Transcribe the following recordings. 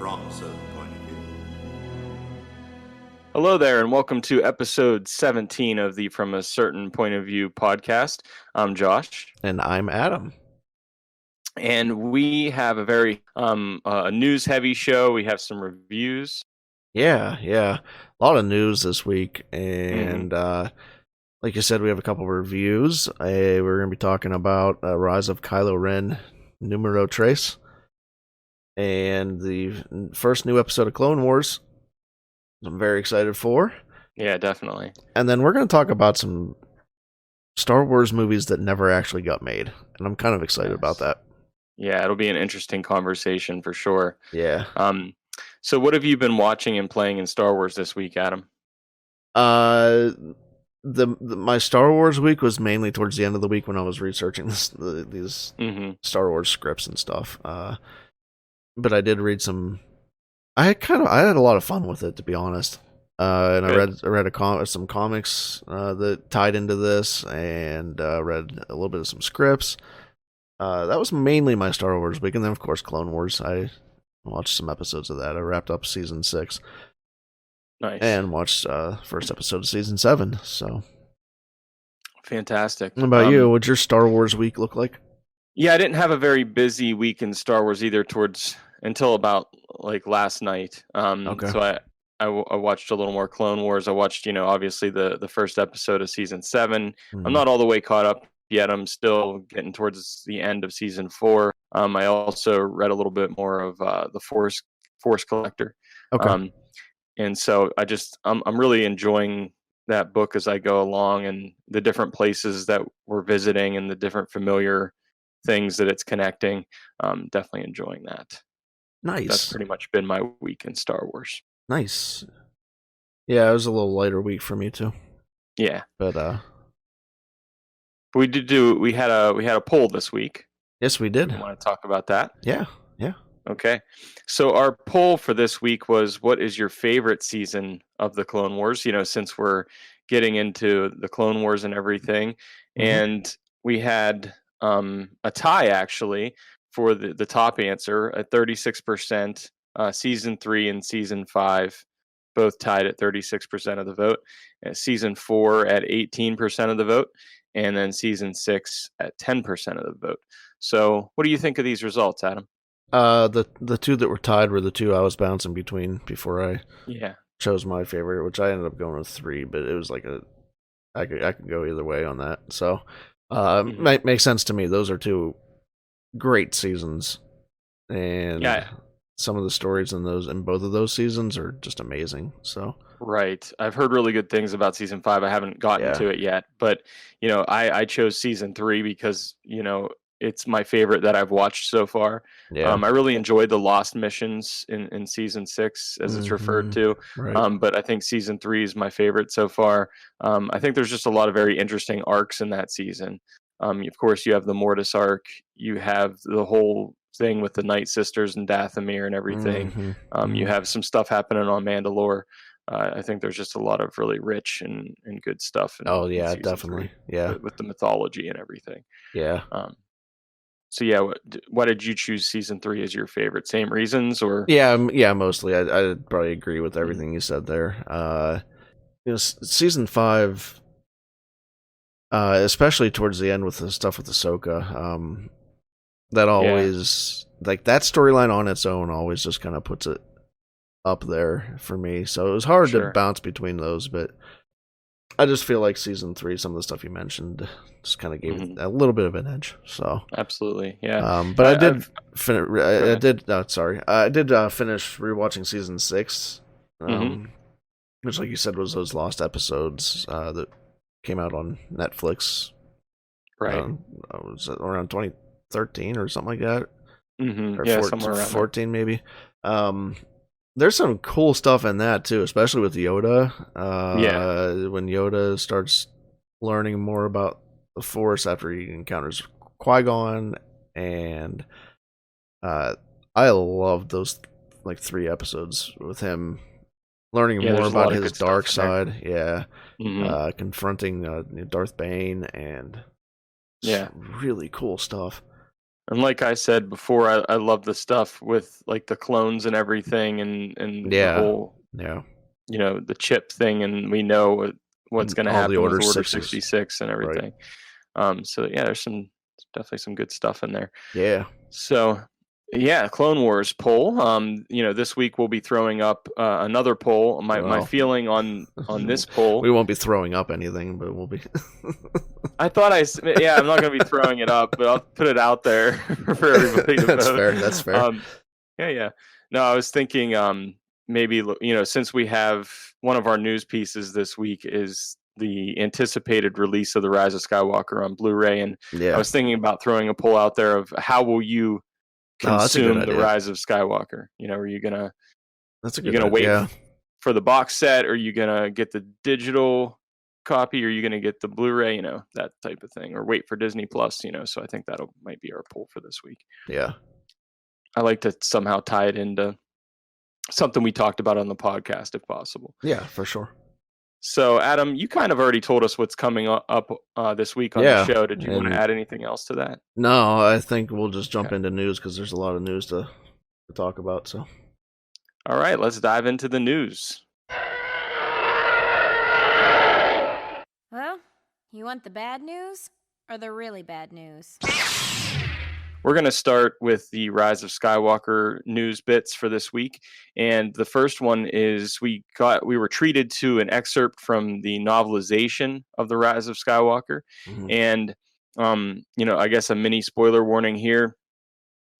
from a certain point of view. Hello there, and welcome to episode 17 of the From a Certain Point of View podcast. I'm Josh. And I'm Adam. And we have a very news-heavy show. We have some reviews. Yeah. A lot of news this week. And like you said, we have a couple of reviews. We're going to be talking about Rise of Kylo Ren, Numero Trace. And the first new episode of Clone Wars. I'm very excited for. Yeah, definitely. And then we're going to talk about some Star Wars movies that never actually got made. And I'm kind of excited about that. Yeah, it'll be an interesting conversation for sure. Yeah. So what have you been watching and playing in Star Wars this week, Adam? My Star Wars week was mainly towards the end of the week when I was researching these Star Wars scripts and stuff. But I did read some. I had a lot of fun with it, to be honest. And I read some comics that tied into this, and read a little bit of some scripts. That was mainly my Star Wars week, and then of course Clone Wars. I watched some episodes of that. I wrapped up season 6. Nice. And watched first episode of season 7. So fantastic. What about you? What'd your Star Wars week look like? Yeah, I didn't have a very busy week in Star Wars either until about like last night. Okay. So I watched a little more Clone Wars. I watched, obviously the first episode of season 7. I'm not all the way caught up yet. I'm still getting towards the end of season 4. I also read a little bit more of the Force Collector. Okay. And so I'm really enjoying that book as I go along, and the different places that we're visiting and the different familiar things that it's connecting. Definitely enjoying that. Nice. That's pretty much been my week in Star Wars. Nice. Yeah, it was a little lighter week for me too. Yeah. But we had a poll this week. Yes, we did. You want to talk about that? Yeah. Okay. So our poll for this week was, what is your favorite season of the Clone Wars? Since we're getting into the Clone Wars and everything. And we had a tie actually for the top answer at 36%. Season 3 and season 5 both tied at 36% of the vote. Season 4 at 18% of the vote, and then season 6 at 10% of the vote. So what do you think of these results, Adam? The two that were tied were the two I was bouncing between before I chose my favorite, which I ended up going with 3, but it was like I could go either way on that. So makes sense to me. Those are two great seasons, and some of the stories in both of those seasons are just amazing. So right, I've heard really good things about season 5. I haven't gotten to it yet, but I chose season 3 because it's my favorite that I've watched so far. I really enjoyed the Lost missions in season 6, as it's referred to. Right. But I think season 3 is my favorite so far. I think there's just a lot of very interesting arcs in that season. Of course, you have the Mortis arc. You have the whole thing with the Night Sisters and Dathomir and everything. You have some stuff happening on Mandalore. I think there's just a lot of really rich and good stuff. In definitely. 3, with the mythology and everything. Yeah. So yeah, why did you choose season 3 as your favorite? Same reasons, or? Yeah, mostly. I'd probably agree with everything you said there. Season 5, especially towards the end with the stuff with Ahsoka, that always like that storyline on its own always just kind of puts it up there for me. So it was hard to bounce between those, but I just feel like season 3, some of the stuff you mentioned, just kind of gave it a little bit of an edge. So absolutely, yeah. But I did finish. I did finish rewatching season 6, which, like you said, was those lost episodes that came out on Netflix. Right. Was it around 2013 or something like that? Or somewhere around 14 maybe. There's some cool stuff in that too, especially with Yoda. When Yoda starts learning more about the Force after he encounters Qui-Gon, and I love those like 3 episodes with him learning more about his dark side. Confronting Darth Bane, and really cool stuff. And like I said before, I love the stuff with like the clones and everything, and the Yeah, whole, yeah. the chip thing, and we know what's And going to all the happen with Order Order Sixes, 66 and right? everything. So yeah, there's definitely some good stuff in there. Yeah. So yeah, Clone Wars poll. This week we'll be throwing up another poll. My Well, feeling on this poll. we won't be throwing up anything, but we'll be. I thought yeah, I'm not going to be throwing it up, but I'll put it out there for everybody to That's vote. fair. That's fair. Yeah. No, I was thinking, maybe, since we have one of our news pieces this week is the anticipated release of The Rise of Skywalker on Blu-ray, and I Yeah. was thinking about throwing a poll out there of how will you Oh, that's a good consume The idea. Rise of Skywalker? Are you gonna That's a you good gonna wait idea. for the box set, or are you gonna get the digital copy, or are you gonna get the Blu-ray? That type of thing, or wait for Disney Plus. So I think that'll might be our poll for this week. Yeah. I like to somehow tie it into something we talked about on the podcast, if possible. Yeah, for sure. So, Adam, you kind of already told us what's coming up this week on the Yeah, show. Did you want to and add anything else to that? no, I think we'll just jump Okay. into news because there's a lot of news to talk about. So, All right, let's dive into the news. Well, you want the bad news or the really bad news? We're going to start with the Rise of Skywalker news bits for this week, and the first one is we were treated to an excerpt from the novelization of the Rise of Skywalker, and I guess a mini spoiler warning here,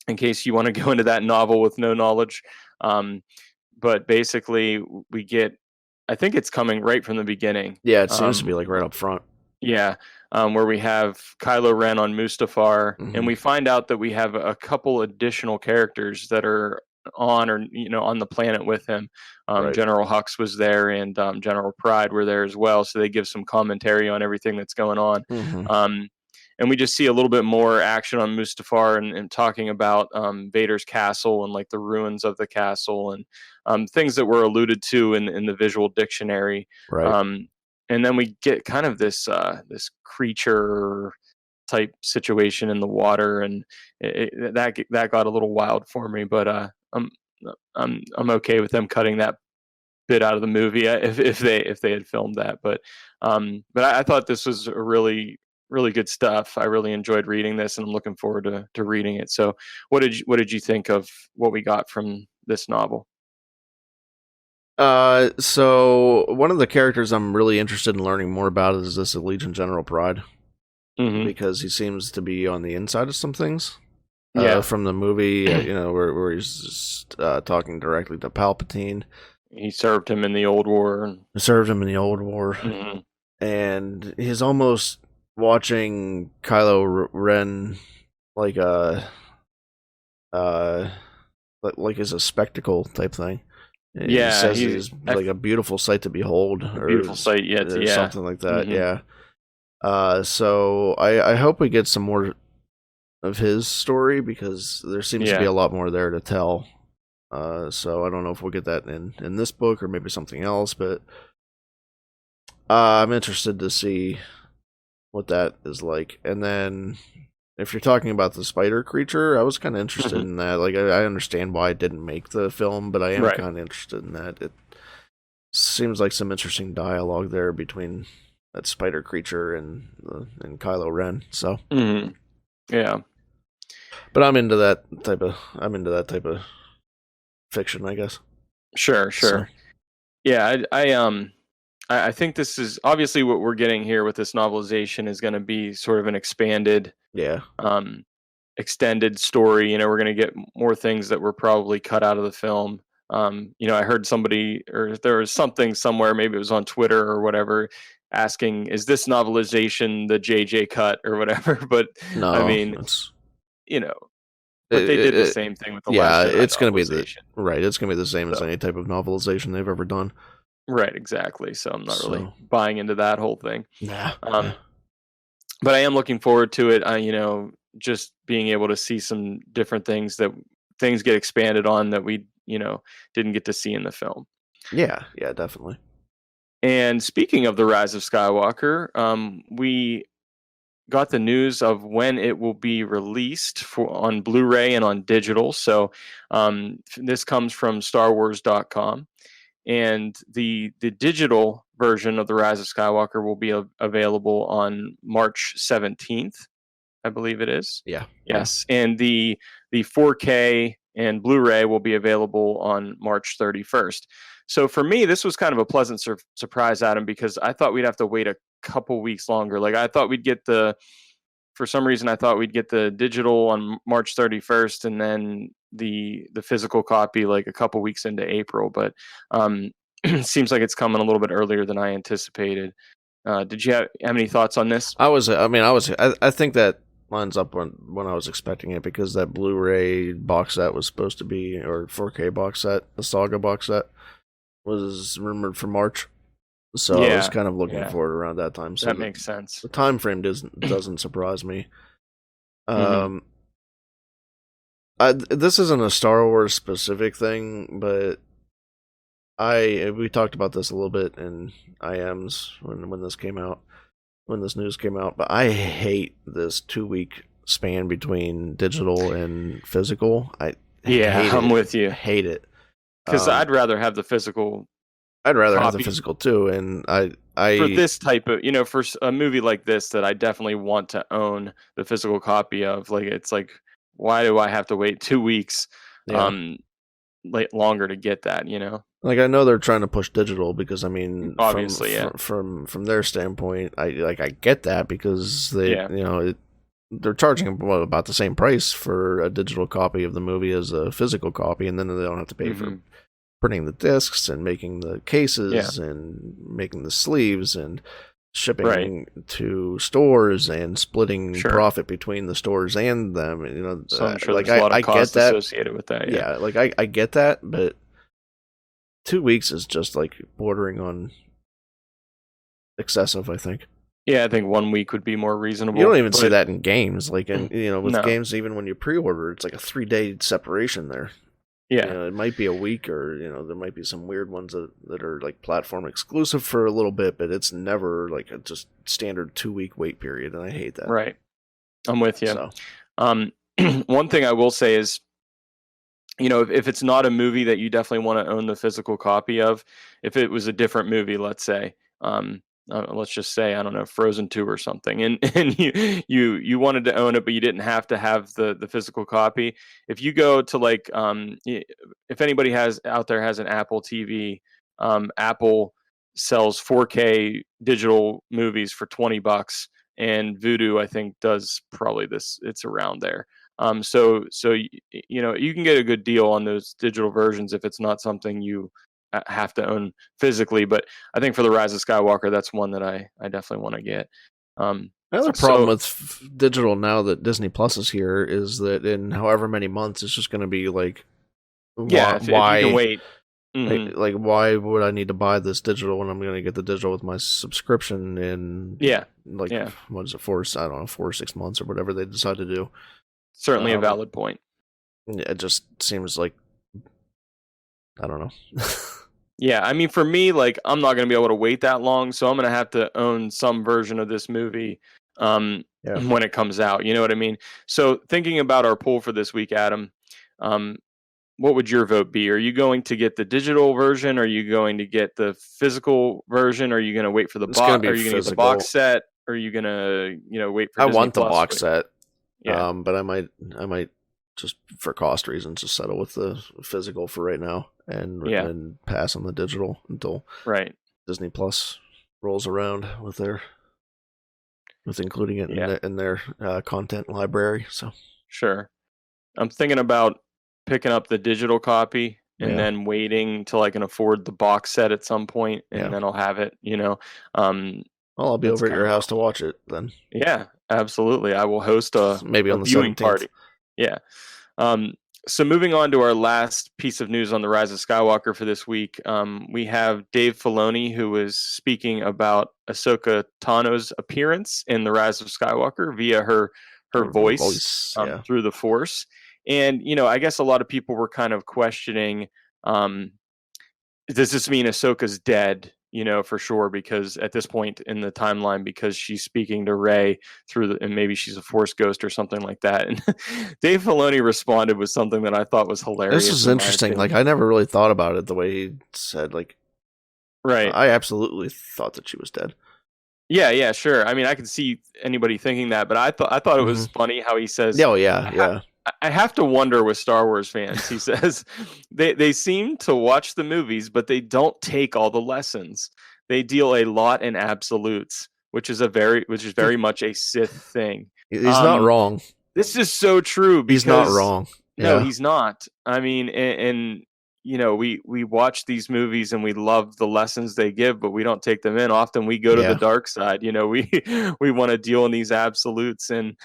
in case you want to go into that novel with no knowledge. But basically, we get, I think it's coming right from the beginning. yeah, it seems to be like right up front. Yeah, where we have Kylo Ren on Mustafar, and we find out that we have a couple additional characters that are on the planet with him. Right. General Hux was there, and General Pride were there as well, so they give some commentary on everything that's going on. And we just see a little bit more action on Mustafar, and talking about Vader's castle and like the ruins of the castle, and things that were alluded to in the visual dictionary. Right. And then we get kind of this creature type situation in the water, and that got a little wild for me. But I'm okay with them cutting that bit out of the movie if they had filmed that. But I thought this was a really good stuff. I really enjoyed reading this, and I'm looking forward to reading it. So what did you think of what we got from this novel? So one of the characters I'm really interested in learning more about is this Allegiant General Pride, because he seems to be on the inside of some things. From the movie, where he's just, talking directly to Palpatine. He served him in the Old War. And he's almost watching Kylo Ren like like as a spectacle type thing. He says he's like a beautiful sight to behold, or beautiful sight, something like that. Yeah. So I hope we get some more of his story, because there seems to be a lot more there to tell. So I don't know if we'll get that in this book or maybe something else, but I'm interested to see what that is like. And then if you're talking about the spider creature, I was kind of interested in that. Like, I understand why it didn't make the film, but I am kind of interested in that. It seems like some interesting dialogue there between that spider creature and Kylo Ren. So yeah, but I'm into that type of fiction, I guess. Sure. So. Yeah, I think this is obviously what we're getting here with this novelization is going to be sort of an expanded, extended story. We're going to get more things that were probably cut out of the film. I heard somebody, or there was something somewhere, maybe it was on Twitter or whatever, asking, "Is this novelization the JJ cut or whatever?" But no, I mean, but they did the same thing with the last Jedi it's going to be it's going to be the same as any type of novelization they've ever done. Right, exactly. So I'm not really buying into that whole thing. Nah. But I am looking forward to it. Just being able to see some different things get expanded on that we, didn't get to see in the film. Yeah, definitely. And speaking of the Rise of Skywalker, we got the news of when it will be released on Blu-ray and on digital. So this comes from StarWars.com, and the digital version of The Rise of Skywalker will be available on March 17th, I believe it is. Yeah. Yes, and the 4K and Blu-ray will be available on March 31st. So for me, this was kind of a pleasant surprise, Adam, because I thought we'd have to wait a couple weeks longer. Like I thought we'd get for some reason, I thought we'd get the digital on March 31st, and then the physical copy like a couple weeks into April. But seems like it's coming a little bit earlier than I anticipated. Did you have any thoughts on this? I think that lines up when I was expecting it, because that Blu-ray box set was supposed to be, or 4K box set, the Saga box set, was rumored for March. So I was kind of looking for it around that time. So that makes sense. The time frame doesn't surprise me. This isn't a Star Wars specific thing, but we talked about this a little bit in IMs when this came out, when this news came out. But I hate this 2-week span between digital and physical. I'm with you. I hate it, because I'd rather have the physical. I'd rather have the physical too, and I for this type of, for a movie like this that I definitely want to own the physical copy of. Like it's like, why do I have to wait 2 weeks, longer to get that? Like I know they're trying to push digital because obviously, from their standpoint, I get that, because they they're charging about the same price for a digital copy of the movie as a physical copy, and then they don't have to pay for printing the discs and making the cases and making the sleeves and shipping to stores and splitting profit between the stores and them. So I'm sure there's a lot of cost associated with that. Yeah, like I get that, but 2 weeks is just like bordering on excessive, I think. Yeah, I think 1 week would be more reasonable. You don't even see that in games. Like, with games, even when you pre-order, it's like a 3-day separation there. Yeah, it might be a week, or there might be some weird ones that are like platform exclusive for a little bit, but it's never like a just standard 2-week wait period, and I hate that. Right, I'm with you. So. One thing I will say is, if it's not a movie that you definitely want to own the physical copy of, if it was a different movie, let's say, let's just say, I don't know, Frozen 2 or something, and you wanted to own it, but you didn't have to have the physical copy. If you go to like, if anybody out there has an Apple TV, Apple sells 4K digital movies for $20, and Vudu, I think, does probably this. It's around there. So you can get a good deal on those digital versions if it's not something you have to own physically. But I think for The Rise of Skywalker, that's one that I definitely want to get. Another problem with digital now that Disney Plus is here is that in however many months, it's just going to be like, if you can wait. Like, why would I need to buy this digital when I'm going to get the digital with my subscription in what is it, 4 or 6 months or whatever they decide to do? Certainly a valid point. It just seems like, I don't know. Yeah, I mean, for me, like, I'm not going to be able to wait that long, so I'm going to have to own some version of this movie when it comes out. You know what I mean? So thinking about our poll for this week, Adam, what would your vote be? Are you going to get the digital version? Are you going to get the physical version? Are you going to wait for the box? Are you going to get the box set? Are you going to, wait for I Disney want the Plus? box set. Yeah. But I might just for cost reasons just settle with the physical for right now and pass on the digital until Disney Plus rolls around with including it in their content library. So sure, I'm thinking about picking up the digital copy and then waiting till I can afford the box set at some point, and then I'll have it. I'll be over at your house to watch it then. Yeah, absolutely. I will host maybe on the viewing 17th. party. Yeah. So moving on to our last piece of news on The Rise of Skywalker for this week, we have Dave Filoni, who was speaking about Ahsoka Tano's appearance in The Rise of Skywalker via her voice through the Force. And, I guess a lot of people were kind of questioning, does this mean Ahsoka's dead? for sure, because at this point in the timeline, because she's speaking to Rey and maybe she's a Force ghost or something like that. And Dave Filoni responded with something that I thought was hilarious. This is interesting. Like, I never really thought about it the way he said. Like, right, I absolutely thought that she was dead. Yeah, sure. I mean, I could see anybody thinking that, but I thought it was funny how he says, "Oh yeah." I have to wonder with Star Wars fans. He says they seem to watch the movies, but they don't take all the lessons. They deal a lot in absolutes, which is very much a Sith thing. He's not wrong. This is so true. He's not wrong. No, he's not. I mean, and we watch these movies and we love the lessons they give, but we don't take them in. Often we go to the dark side. We want to deal in these absolutes, and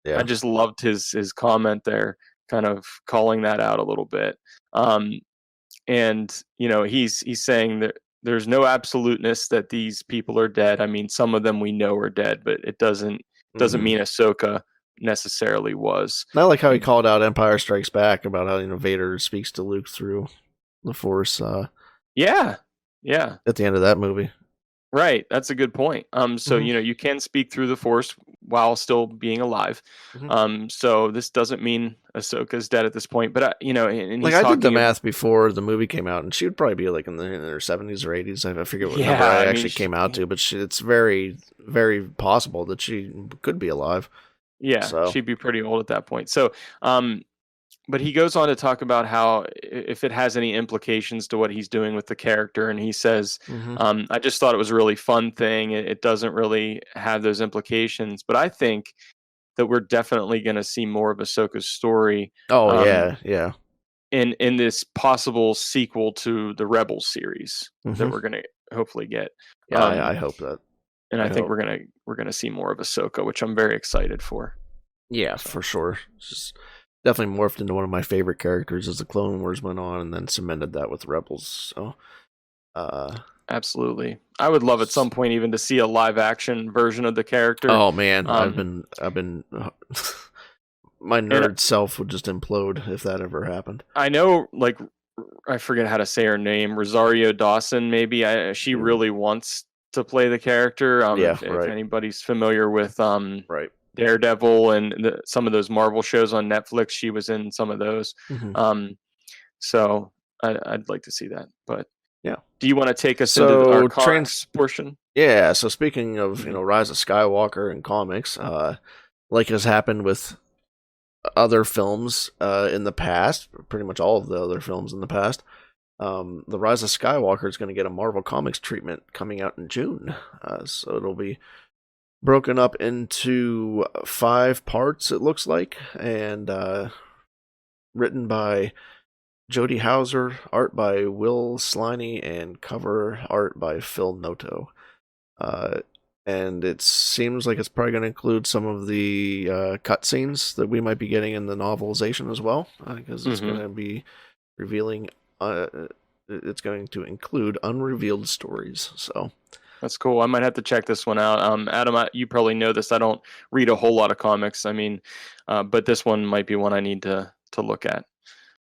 I just loved his comment there, kind of calling that out a little bit. And he's saying that there's no absoluteness that these people are dead. I mean, some of them we know are dead, but it doesn't mean Ahsoka necessarily was. I like how he called out Empire Strikes Back about how Vader speaks to Luke through the Force. Yeah. At the end of that movie. Right, that's a good point. So you can speak through the Force while still being alive. So this doesn't mean Ahsoka's dead at this point, but and like I did the math before the movie came out, and she would probably be like in her 70s or 80s. I forget what number I actually came out to, but it's very, very possible that she could be alive. Yeah, so she'd be pretty old at that point. So, but he goes on to talk about how if it has any implications to what he's doing with the character, and he says, I just thought it was a really fun thing. It doesn't really have those implications, but I think that we're definitely going to see more of Ahsoka's story. Oh, yeah. In this possible sequel to the Rebels series that we're going to hopefully get. Yeah, I hope that. And I think we're gonna see more of Ahsoka, which I'm very excited for. Yeah, for sure. It's just definitely morphed into one of my favorite characters as the Clone Wars went on, and then cemented that with Rebels. So, absolutely, I would love at some point even to see a live action version of the character. Oh man, I've been my nerd self would just implode if that ever happened. I know, like, I forget how to say her name, Rosario Dawson. Maybe she really wants to play the character. If anybody's familiar with Daredevil and some of those Marvel shows on Netflix, she was in some of those. So I'd like to see that. But yeah, do you want to take us into our comics portion? Yeah. So speaking of Rise of Skywalker and comics, like has happened with other films in the past, pretty much all of the other films in the past. The Rise of Skywalker is going to get a Marvel Comics treatment coming out in June. So it'll be broken up into 5 parts, it looks like, and written by Jody Houser, art by Will Sliney, and cover art by Phil Noto. And it seems like it's probably going to include some of the cutscenes that we might be getting in the novelization as well, because it's going to be revealing... it's going to include unrevealed stories. So that's cool. I might have to check this one out. Adam, you probably know this. I don't read a whole lot of comics. I mean, but this one might be one I need to look at.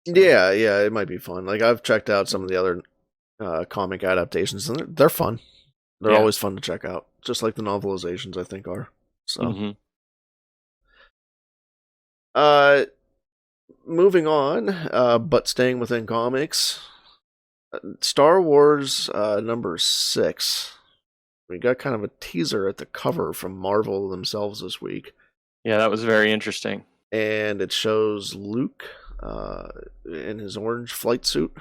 So. Yeah, it might be fun. Like I've checked out some of the other comic adaptations, and they're fun. They're always fun to check out, just like the novelizations I think are. So, moving on, but staying within comics, Star Wars number 6. We got kind of a teaser at the cover from Marvel themselves this week. Yeah, that was very interesting. And it shows Luke in his orange flight suit,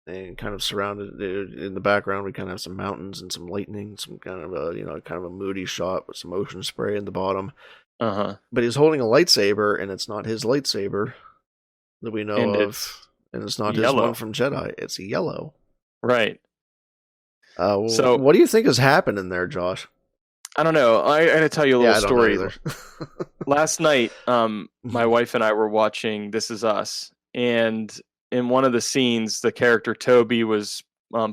and kind of surrounded in the background. We kind of have some mountains and some lightning, some kind of a moody shot with some ocean spray in the bottom. But he's holding a lightsaber, and it's not his lightsaber that we know of, and it's not his one from Jedi. It's yellow. Right. So what do you think has happened in there, Josh? I don't know. I gotta tell you a little story. Last night, my wife and I were watching This Is Us, and in one of the scenes, the character Toby was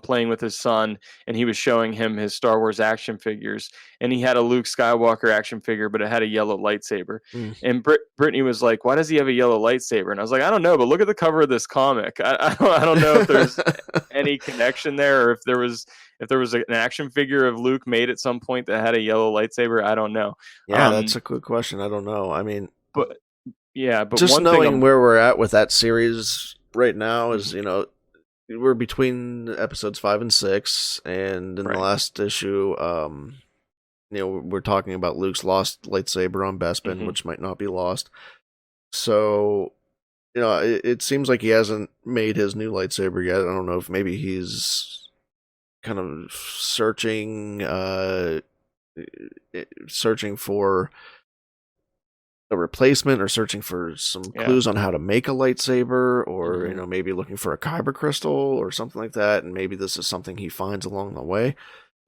playing with his son, and he was showing him his Star Wars action figures, and he had a Luke Skywalker action figure, but it had a yellow lightsaber. And Brittany was like, "Why does he have a yellow lightsaber?" And I was like, "I don't know, but look at the cover of this comic. I don't know if there's any connection there, or if there was an action figure of Luke made at some point that had a yellow lightsaber. I don't know." Yeah, that's a good question. I don't know. I mean, but just one knowing thing where we're at with that series right now is, we're between episodes 5 and 6, and in the last issue, we're talking about Luke's lost lightsaber on Bespin, which might not be lost. So, it seems like he hasn't made his new lightsaber yet. I don't know if maybe he's kind of searching for a replacement, or searching for some clues on how to make a lightsaber, or maybe looking for a kyber crystal or something like that, and maybe this is something he finds along the way.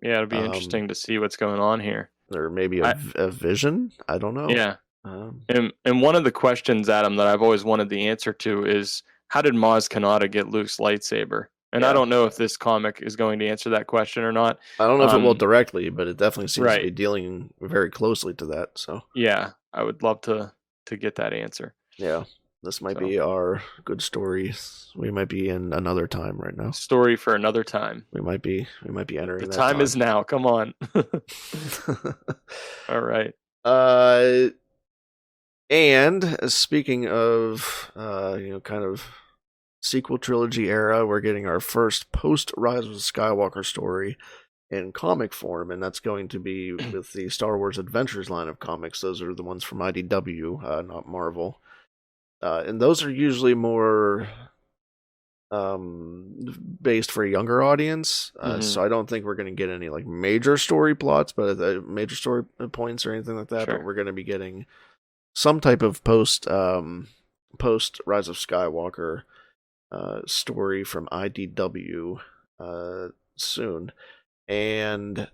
Yeah, it'll be interesting to see what's going on here. Or maybe a vision. I don't know. Yeah. And one of the questions, Adam, that I've always wanted the answer to is, how did Maz Kanata get Luke's lightsaber? And I don't know if this comic is going to answer that question or not. I don't know if it will directly, but it definitely seems to be dealing very closely to that. So yeah, I would love to get that answer. Yeah, this might be our good story. We might be in another time right now. Story for another time. We might be entering. The that time is now. Come on. All right. And speaking of kind of sequel trilogy era, we're getting our first post Rise of Skywalker story in comic form, and that's going to be with the Star Wars Adventures line of comics. Those are the ones from IDW, not Marvel, and those are usually more based for a younger audience. So I don't think we're going to get any like major story plots, but major story points or anything like that. Sure. But we're going to be getting some type of post Rise of Skywalker story from IDW soon, and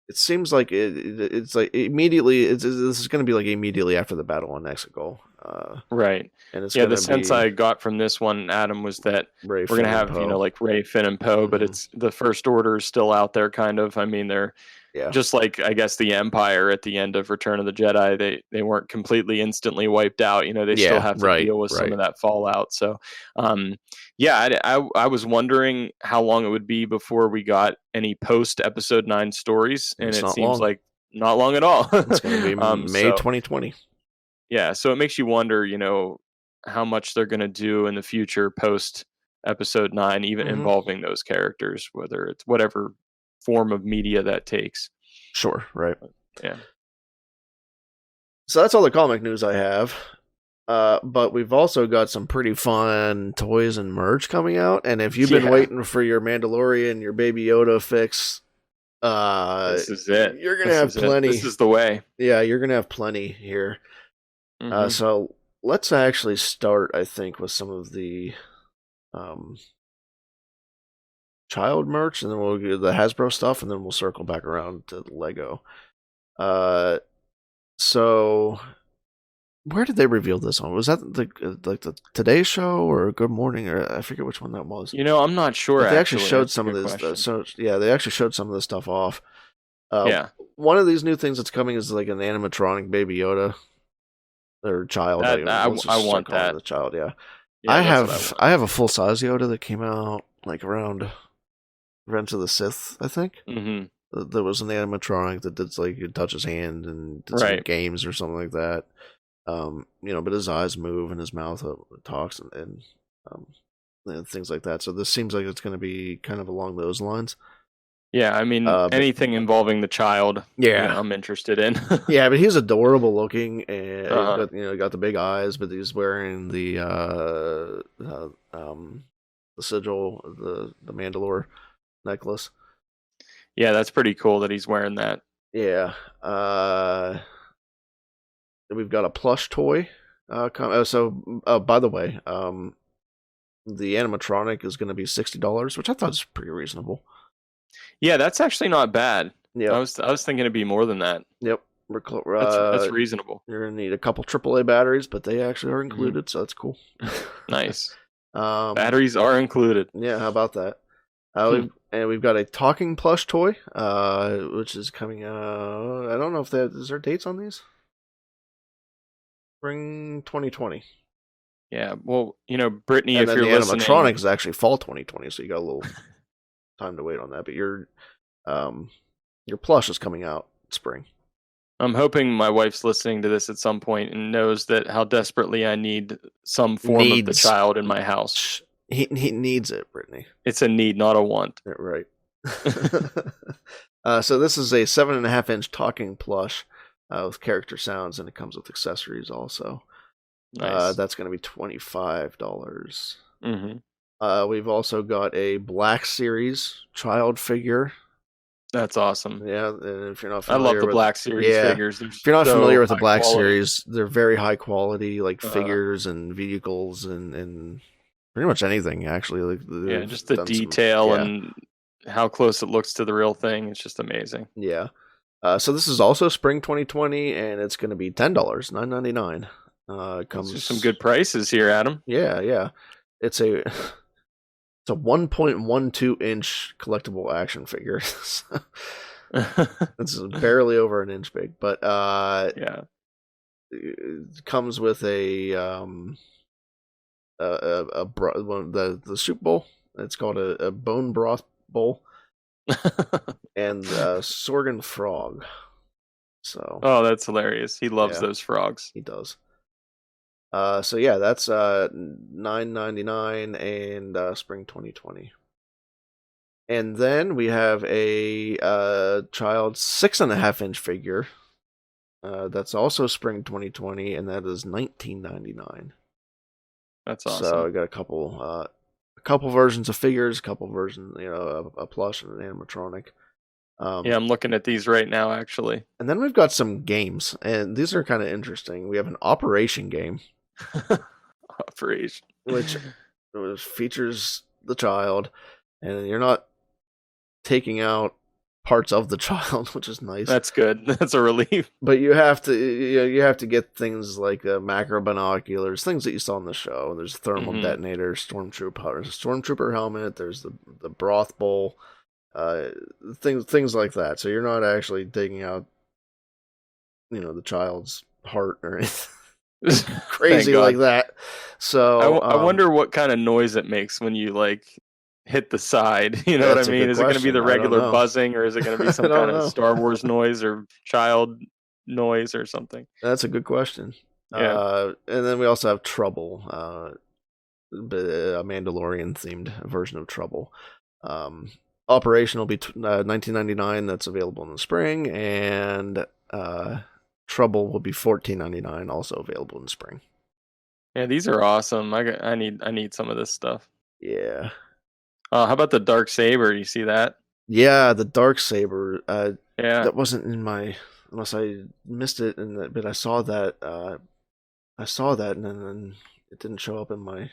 it seems like it's like immediately. This is going to be like immediately after the battle on Exegol. Right. And it's the sense I got from this one, Adam, was that we're going to have like Rey, Finn, and Poe, but it's the First Order is still out there, kind of. I mean, they're just like, I guess, the Empire at the end of Return of the Jedi. They weren't completely instantly wiped out. They still have to deal with some of that fallout. So, I was wondering how long it would be before we got any post Episode 9 stories, and it seems like not long at all. It's going to be May 2020. Yeah, so it makes you wonder, how much they're going to do in the future post Episode 9, even involving those characters, whether it's whatever form of media that takes. Sure, right. Yeah. So that's all the comic news I have. But we've also got some pretty fun toys and merch coming out. And if you've been waiting for your Mandalorian, your Baby Yoda fix, this is it. You're going to have plenty. This is the way. Yeah, you're going to have plenty here. So let's actually start, I think, with some of the child merch, and then we'll get the Hasbro stuff, and then we'll circle back around to Lego. So where did they reveal this on? Was that the Today Show or Good Morning, or I forget which one that was? I'm not sure. But they actually showed some of this. They actually showed some of this stuff off. One of these new things that's coming is like an animatronic Baby Yoda. Or child. I want that. The child, yeah. I have a full size Yoda that came out like around Revenge of the Sith, I think. There was an animatronic that did like you touch his hand and did some games or something like that. But his eyes move and his mouth talks and things like that. So this seems like it's going to be kind of along those lines. Yeah, I mean, anything involving the child, I'm interested in. Yeah, but he's adorable looking, and got the big eyes, but he's wearing the sigil, the Mandalore necklace. Yeah, that's pretty cool that he's wearing that. Yeah. We've got a plush toy. By the way, the animatronic is going to be $60, which I thought was pretty reasonable. Yeah, that's actually not bad. Yeah, I was thinking it'd be more than that. Yep, that's reasonable. You're gonna need a couple AAA batteries, but they actually are included, so that's cool. Nice. Batteries are included. Yeah, how about that? We've got a talking plush toy, which is coming out. I don't know if is there dates on these. Spring 2020. Yeah, well, Brittany, And if then you're the listening, animatronic is actually fall 2020, so you got a little time to wait on that. But your plush is coming out spring. I'm hoping my wife's listening to this at some point and knows that how desperately I need some form of the child in my house. He needs it, Brittany. It's a need, not a want. Right. So this is a 7.5-inch talking plush with character sounds, and it comes with accessories also. Nice. That's going to be $25. Mm-hmm. We've also got a Black Series child figure. That's awesome. Yeah, and if you're not familiar, I love the Black Series figures. If you're not familiar with the Black Series, they're very high quality, like figures and vehicles and pretty much anything actually. Like, just the detail and how close it looks to the real thing. It's just amazing. Yeah. So this is also spring 2020, and it's going to be $10, $9.99. Comes some good prices here, Adam. Yeah. It's a 1.12-inch collectible action figure. It's barely over an inch big, but it comes with the soup bowl. It's called a bone broth bowl, and Sorghum frog. So that's hilarious. He loves those frogs. He does. So yeah, that's $9.99 and spring 2020. And then we have a child 6.5-inch figure. That's also spring 2020, and that is $19.99. That's awesome. So I got a couple versions of figures, a couple versions, a plush and an animatronic. I'm looking at these right now, actually. And then we've got some games, and these are kind of interesting. We have an Operation game. Operation. Which features the child, and you're not taking out parts of the child, which is nice. That's good. That's a relief. But you have to get things like macro binoculars, things that you saw in the show. There's thermal detonators, stormtrooper helmet. There's the broth bowl, things like that. So you're not actually digging out, the child's heart or anything crazy like that. So I wonder what kind of noise it makes when you hit the side. You know what I mean? Is it going to be the regular buzzing, or is it going to be some kind of Star Wars noise or child noise or something? That's a good question. Yeah. And then we also have Trouble, a Mandalorian themed version of Trouble. Operation will be $19.99. That's available in the spring, and Trouble will be $14.99, also available in spring. Yeah, these are awesome. I need some of this stuff. Yeah. How about the Dark Saber? You see that? Yeah, the Dark Saber. That wasn't in my, unless I missed it. But I saw that. And then it didn't show up in my. Of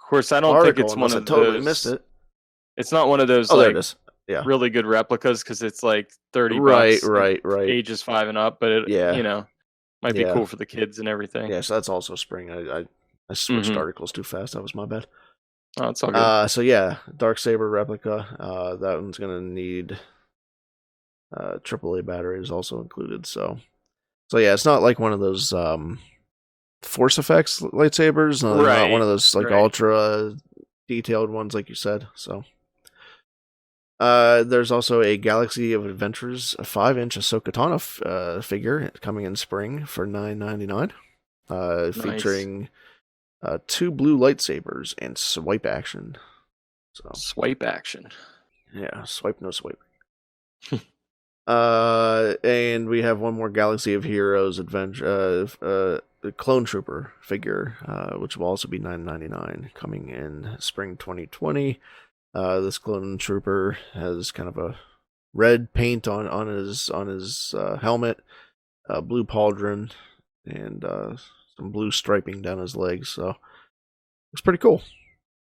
course, I don't think it's one of those. I totally missed it. It's not one of those. There it is. Yeah. Really good replicas, because it's like $30. Right. Ages 5 and up, but it might be cool for the kids and everything. Yeah, so that's also spring. I switched articles too fast. That was my bad. Oh, it's all good. So yeah, Dark Saber replica. That one's gonna need AAA batteries also included. So yeah, it's not like one of those Force Effects lightsabers. Not one of those ultra detailed ones like you said. So there's also a Galaxy of Adventures, a 5-inch Ahsoka Tano figure coming in spring for $9.99. Featuring 2 blue lightsabers and swipe action. So swipe action. Yeah, swipe no swipe. And we have one more Galaxy of Heroes adventure, the Clone Trooper figure, which will also be $9.99, coming in spring 2020. This Clone Trooper has kind of a red paint on his helmet, blue pauldron, and some blue striping down his legs. So it's pretty cool.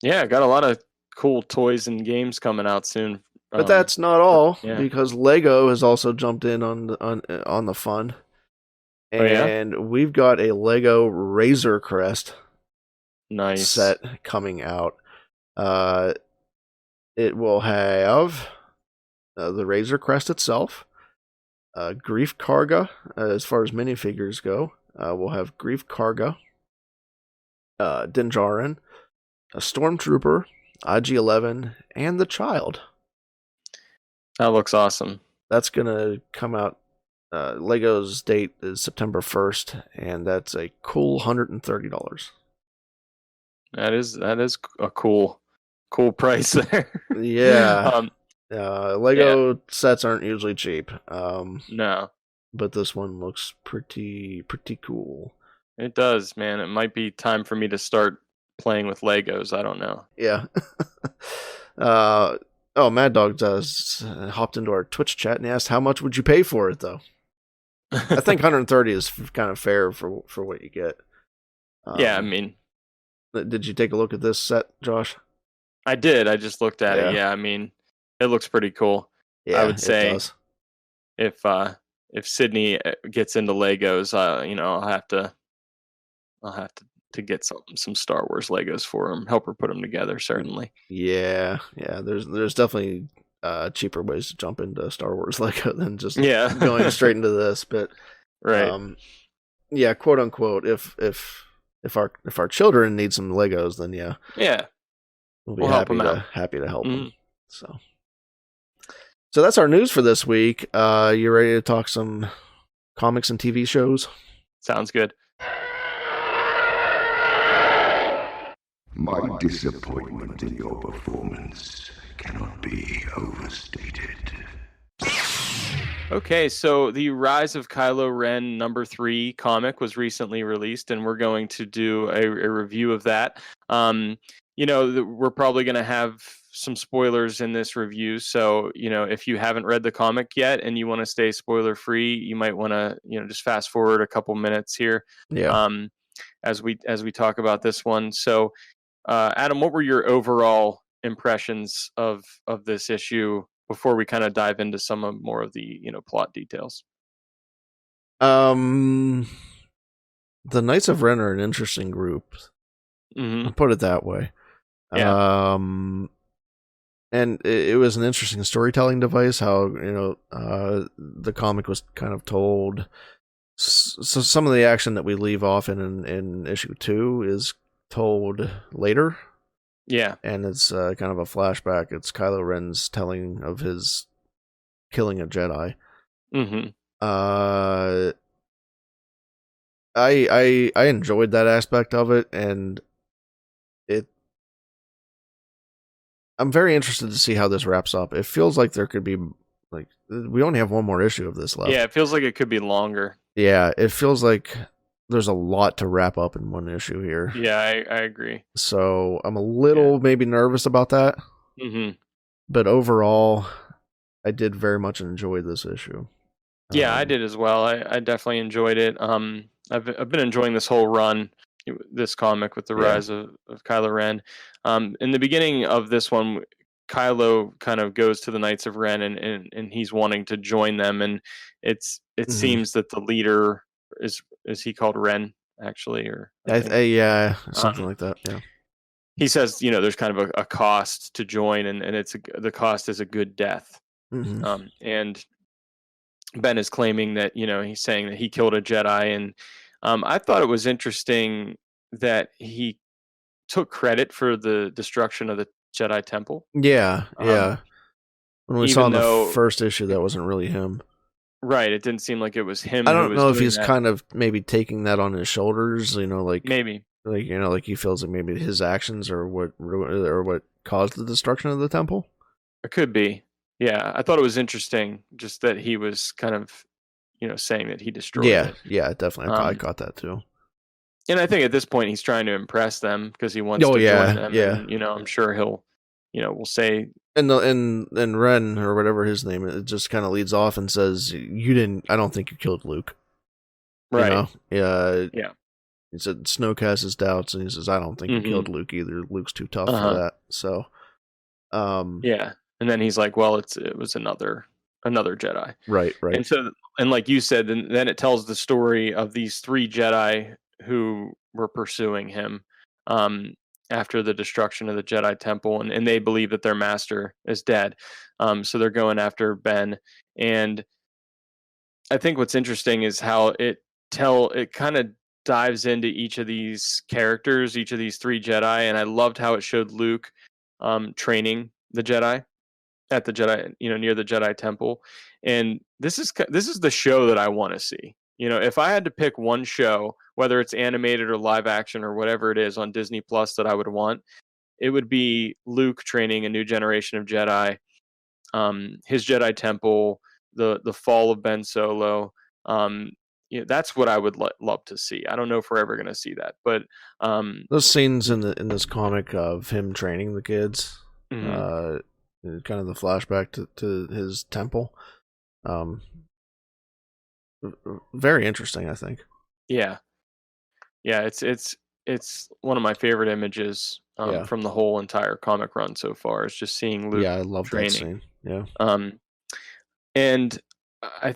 Yeah, got a lot of cool toys and games coming out soon. But that's not all, because Lego has also jumped in on the fun. And we've got a Lego Razor Crest nice set coming out. It will have the Razor Crest itself, Grief Karga, as far as minifigures go. We'll have Grief Karga, Din Djarin, a Stormtrooper, IG-11, and the Child. That looks awesome. That's going to come out. Lego's date is September 1st, and that's a cool $130. That is a cool price there. Yeah. Lego sets aren't usually cheap. No. But this one looks pretty cool. It does, man. It might be time for me to start playing with Legos. I don't know. Yeah. Mad Dog does hopped into our Twitch chat and asked, how much would you pay for it, though? I think 130 is kind of fair for what you get. Yeah, I mean... Did you take a look at this set, Josh? I did. I just looked at it. Yeah, I mean, it looks pretty cool. Yeah, I would say it does. If Sydney gets into Legos, I'll have to get some Star Wars Legos for him. Help her put them together, certainly. Yeah. There's definitely cheaper ways to jump into Star Wars Lego than just going straight into this. But right, yeah, quote unquote. If our children need some Legos, then yeah, we'll be happy to help them. So that's our news for this week. You ready to talk some comics and TV shows? Sounds good. My disappointment in your performance cannot be overstated. Okay, so the Rise of Kylo Ren #3 comic was recently released, and we're going to do a review of that. We're probably going to have some spoilers in this review, so if you haven't read the comic yet and you want to stay spoiler free, you might want to just fast forward a couple minutes here. Yeah. As we talk about this one. So, Adam, what were your overall impressions of this issue before we kind of dive into some more of the plot details? The Knights of Ren are an interesting group. I'll put it that way. Yeah. And it was an interesting storytelling device. How the comic was kind of told. So some of the action that we leave off in issue 2 is told later. Yeah. And it's kind of a flashback. It's Kylo Ren's telling of his killing a Jedi. I enjoyed that aspect of it, and I'm very interested to see how this wraps up. It feels like there could be we only have one more issue of this left. Yeah, it feels like it could be longer. Yeah, it feels like there's a lot to wrap up in one issue here. Yeah, I agree. So I'm a little maybe nervous about that. But overall, I did very much enjoy this issue. Yeah, I did as well. I definitely enjoyed it. I've been enjoying this whole run, this comic with the rise of Kylo Ren. In the beginning of this one, Kylo kind of goes to the Knights of Ren and he's wanting to join them, and it seems that the leader is he called Ren actually, or something like that. Yeah. He says, there's kind of a cost to join, and the cost is a good death. And Ben is claiming that he's saying that he killed a Jedi, and I thought it was interesting that he took credit for the destruction of the Jedi Temple. Yeah. When we saw in the first issue, that wasn't really him. Right, it didn't seem like it was him. I don't know if he's kind of maybe taking that on his shoulders, maybe. Like he feels like maybe his actions are what caused the destruction of the temple. It could be. Yeah, I thought it was interesting just that he was kind of, saying that he destroyed it. Yeah, definitely. I caught that too. And I think at this point he's trying to impress them because he wants to join them. Yeah. And, I'm sure he'll, will say. And Ren or whatever his name is, it just kind of leads off and says, I don't think you killed Luke. Right. Yeah. He said Snoke has his doubts, and he says, I don't think you killed Luke either. Luke's too tough for that. So, yeah. And then he's like, well, it was another Jedi. Right. And so, and like you said, then it tells the story of these 3 Jedi who were pursuing him. after the destruction of the Jedi Temple, and they believe that their master is dead. So they're going after Ben, and I think what's interesting is how it kind of dives into each of these characters, each of these three Jedi, and I loved how it showed Luke training the Jedi at the Jedi, near the Jedi Temple, and this is the show that I want to see. If I had to pick one show, whether it's animated or live action or whatever it is on Disney Plus that I would want, it would be Luke training a new generation of Jedi, his Jedi Temple, the fall of Ben Solo. That's what I would love to see. I don't know if we're ever going to see that, but those scenes in this comic of him training the kids, mm-hmm. Kind of the flashback to his temple, very interesting, I think. Yeah, it's one of my favorite images from the whole entire comic run so far. Is just seeing Luke. Yeah, I love training. That scene. Yeah. And I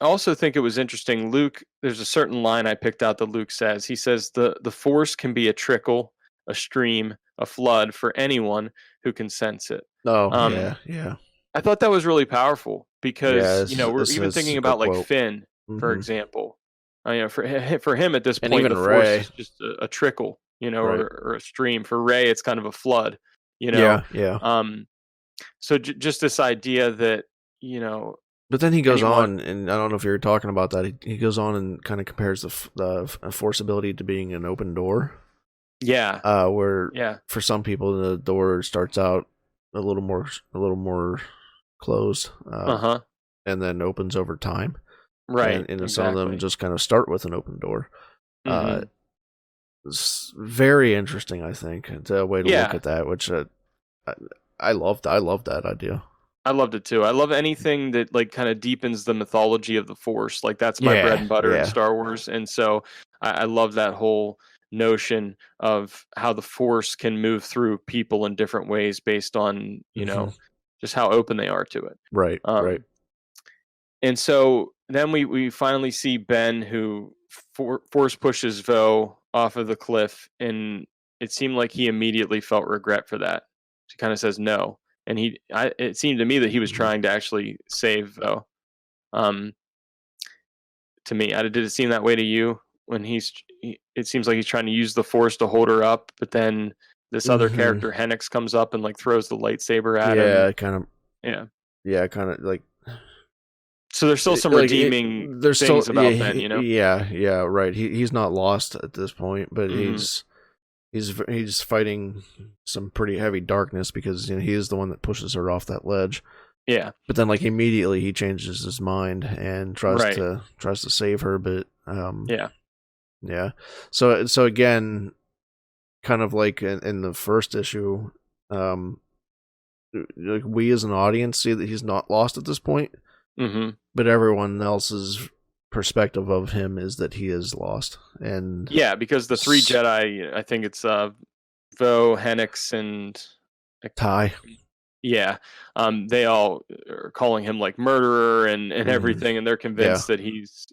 also think it was interesting. Luke, there's a certain line I picked out that Luke says. He says the Force can be a trickle, a stream, a flood for anyone who can sense it. Oh, yeah. I thought that was really powerful because we're even thinking about like quote. Finn, for example. For him at this point, even the Rey. Force is just a trickle, right. or a stream. For Rey, it's kind of a flood, Yeah. So just this idea that But then he goes on, and I don't know if you were talking about that. He goes on and kind of compares the Force ability to being an open door. Yeah. For some people the door starts out a little more closed. And then opens over time. Right. And exactly. Some of them just kind of start with an open door. Mm-hmm. It's very interesting, I think. It's a way to look at that, which I loved. I loved that idea. I loved it too. I love anything that like kind of deepens the mythology of the Force. Like that's my bread and butter in Star Wars. And so I love that whole notion of how the Force can move through people in different ways based on, just how open they are to it. Right. Right. And so then we finally see Ben, who Force pushes Vo off of the cliff, and it seemed like he immediately felt regret for that. He kind of says no. And it seemed to me that he was trying to actually save Vo. To me, did it seem that way to you? When it seems like he's trying to use the Force to hold her up, but then this other character, Hennix, comes up and like throws the lightsaber at him. Yeah, kind of like. So there's still some redeeming things about Ben, Yeah, right. He's not lost at this point, but he's fighting some pretty heavy darkness because he is the one that pushes her off that ledge. Yeah. But then like immediately he changes his mind and tries to save her, but yeah. So again, kind of like in the first issue, like we as an audience see that he's not lost at this point. Mm-hmm. But everyone else's perspective of him is that he is lost. And because the three Jedi, I think it's Vo, Hennix, and Ty. Yeah, they all are calling him like murderer and everything, and they're convinced that he's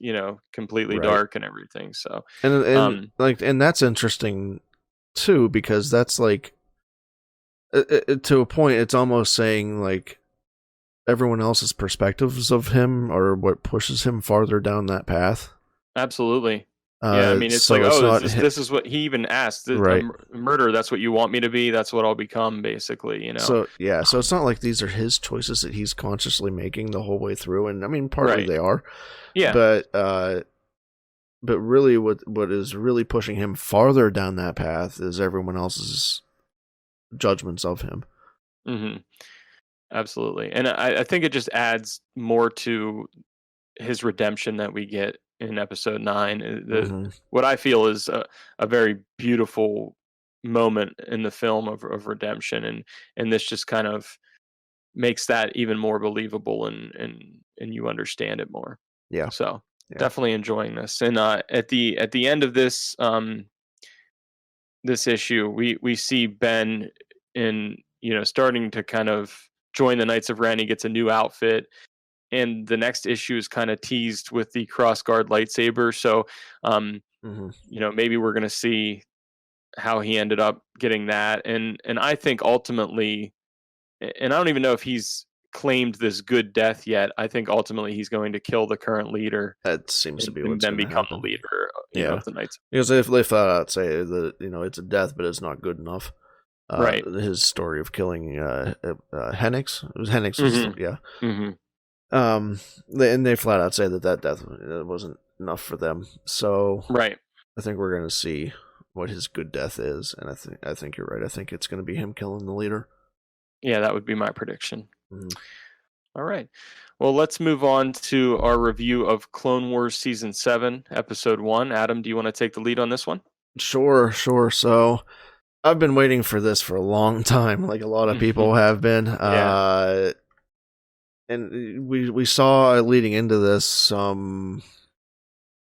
completely dark and everything. So and that's interesting too, because that's like to a point, it's almost saying like everyone else's perspectives of him are what pushes him farther down that path. Absolutely. I mean, it's like, this is what he even asked. Right. Murder, that's what you want me to be. That's what I'll become, basically, So, so it's not like these are his choices that he's consciously making the whole way through. And I mean, partly they are. Yeah. But really what is really pushing him farther down that path is everyone else's judgments of him. Mm-hmm. Absolutely. And I think it just adds more to his redemption that we get in episode 9. What I feel is a very beautiful moment in the film of redemption, and this just kind of makes that even more believable, and you understand it more. So definitely enjoying this. And at the end of this this issue, we see Ben in starting to kind of join the Knights of Ren. He gets a new outfit, and the next issue is kind of teased with the crossguard lightsaber. So, maybe we're going to see how he ended up getting that, and I think ultimately, and I don't even know if he's claimed this good death yet. I think ultimately he's going to kill the current leader. That seems to be and what's then going to become happen. the leader, of the Knights. Because if they flat out say that it's a death, but it's not good enough. Right. His story of killing Hennix. It was Hennix. Mm-hmm. Yeah. Mm-hmm. And they flat out say that death wasn't enough for them. So Right. I think we're going to see what his good death is, and I think you're right. I think it's going to be him killing the leader. Yeah, that would be my prediction. Mm-hmm. All right. Well, let's move on to our review of Clone Wars Season 7, Episode 1. Adam, do you want to take the lead on this one? Sure. So I've been waiting for this for a long time, like a lot of people have been. Yeah. And we saw leading into this some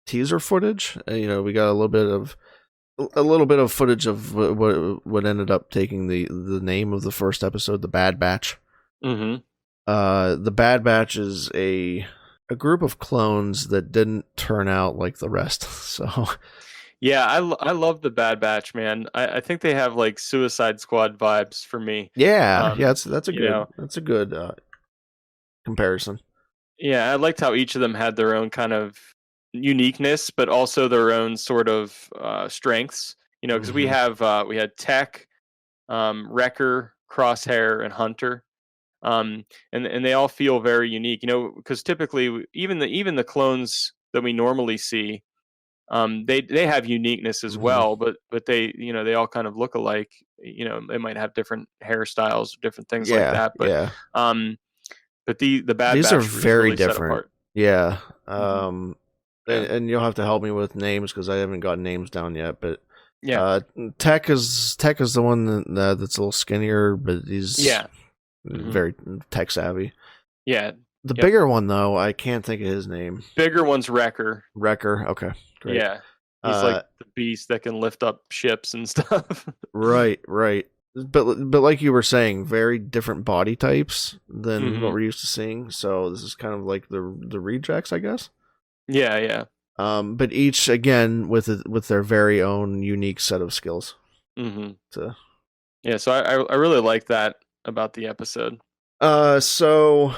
teaser footage. We got a little bit of footage of what ended up taking the name of the first episode, the Bad Batch. Mm-hmm. The Bad Batch is a group of clones that didn't turn out like the rest. So yeah, I love the Bad Batch, man. I think they have like Suicide Squad vibes for me. Yeah, that's a good comparison. Yeah, I liked how each of them had their own kind of uniqueness, but also their own sort of strengths. Because we had Tech, Wrecker, Crosshair, and Hunter. And they all feel very unique, because typically even the clones that we normally see, they have uniqueness as well, but they they all kind of look alike. They might have different hairstyles, different things like that, but the Bad These Batch are was very really set different. apart. Yeah. Yeah. And you'll have to help me with names because I haven't got names down yet, but Yeah. Tech is the one that's a little skinnier, but he's very tech savvy. Yeah. The bigger one though, I can't think of his name. Bigger one's Wrecker. Okay, great. Yeah. He's like the beast that can lift up ships and stuff. Right. But like you were saying, very different body types than what we're used to seeing. So this is kind of like the rejects, I guess. Yeah. But each again with their very own unique set of skills. Mm-hmm. So I really like that about the episode. So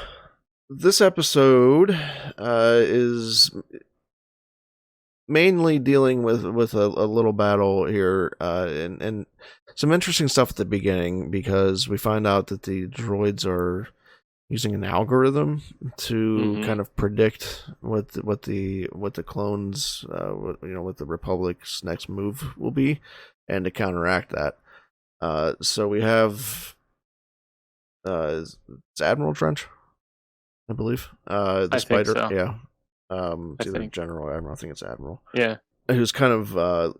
this episode is mainly dealing with a little battle here, and some interesting stuff at the beginning because we find out that the droids are using an algorithm to kind of predict what the clones, what the Republic's next move will be, and to counteract that. So we have it's Admiral Trench, I believe. The I spider, think so. yeah. It's either General or Admiral. I think it's Admiral. Yeah. Who's kind of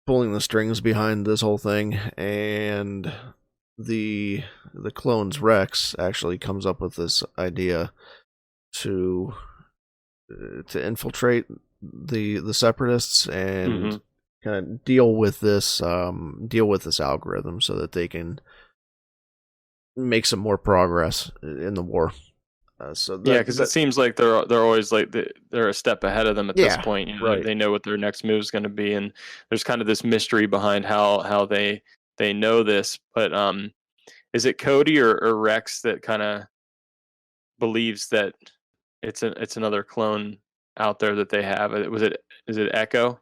pulling the strings behind this whole thing, and the clones Rex actually comes up with this idea to infiltrate the separatists and kind of deal with this algorithm so that they can make some more progress in the war. Because it seems like they're always like they're a step ahead of them at this point. Right. They know what their next move is going to be, and there's kind of this mystery behind how they know this. But is it Cody or Rex that kind of believes that it's another clone out there that they have? Is it Echo?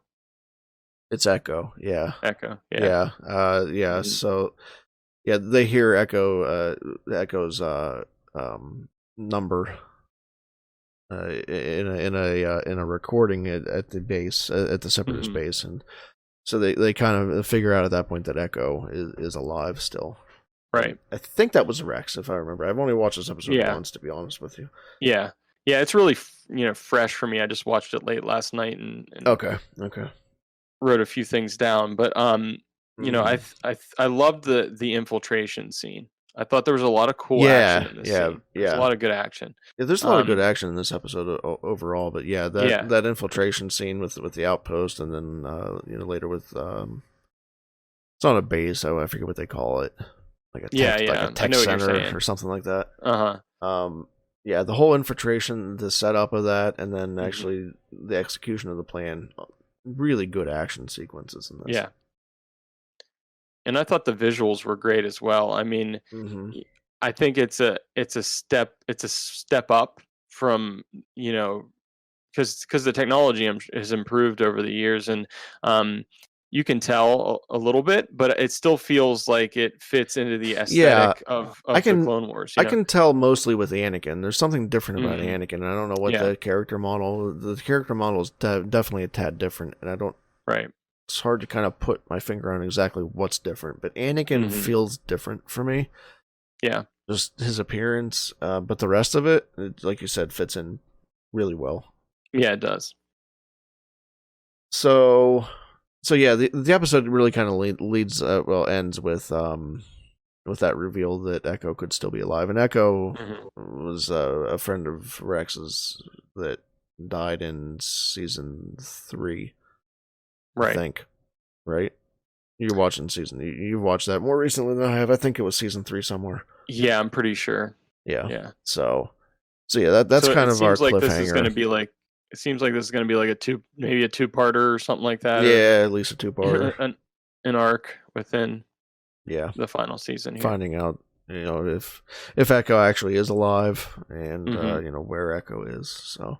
It's Echo. Yeah. Echo. Yeah. Yeah. So yeah, they hear Echo's number in a recording at the base, at the separatist base, and so they kind of figure out at that point that Echo is alive still. Right. I think that was Rex, if I remember. I've only watched this episode once, to be honest with you. Yeah. It's really fresh for me. I just watched it late last night and okay wrote a few things down, but I loved the infiltration scene. I thought there was a lot of cool action in this scene. There's a lot of good action. Yeah, there's a lot of good action in this episode overall, but that infiltration scene with the outpost, and then later with it's not a base, I forget what they call it, like a tech center or something like that. The whole infiltration, the setup of that, and then actually the execution of the plan. Really good action sequences in this. And I thought the visuals were great as well. I mean, Mm-hmm. I think it's a step up from, because the technology has improved over the years, and you can tell a little bit, but it still feels like it fits into the Yeah, aesthetic of I the can Clone Wars. I can tell mostly with Anakin. There's something different about Mhm. Anakin. And I don't know what Yeah. the character model. The character model is definitely a tad different, and I don't. Right. It's hard to kind of put my finger on exactly what's different, but Anakin Mhm. feels different for me. Yeah. Just his appearance, but the rest of it, like you said, fits in really well. Yeah, it does. So yeah, the episode really kind of ends with that reveal that Echo could still be alive, and Echo was a friend of Rex's that died in season 3, Right. I think. Right? You're watching you've watched that more recently than I have. I think it was season 3 somewhere. Yeah, I'm pretty sure. Yeah. Yeah. So yeah, that's kind of our cliffhanger. This is going to be like. It seems like this is going to be like maybe a 2-parter or something like that. Yeah, at least a 2-parter. An arc within. Yeah. The final season. Here. Finding out, if Echo actually is alive, and where Echo is. So.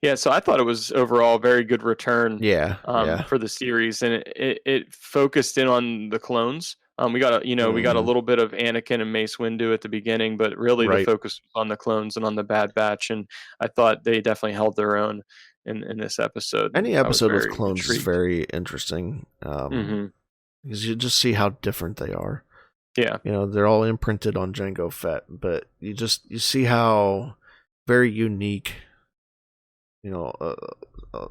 Yeah, so I thought it was overall a very good return. Yeah. For the series, and it focused in on the clones. We got a little bit of Anakin and Mace Windu at the beginning, but really the focus was on the clones and on the Bad Batch, and I thought they definitely held their own in this episode. Any episode with clones is very interesting, because you just see how different they are. Yeah, they're all imprinted on Jango Fett, but you see how very unique.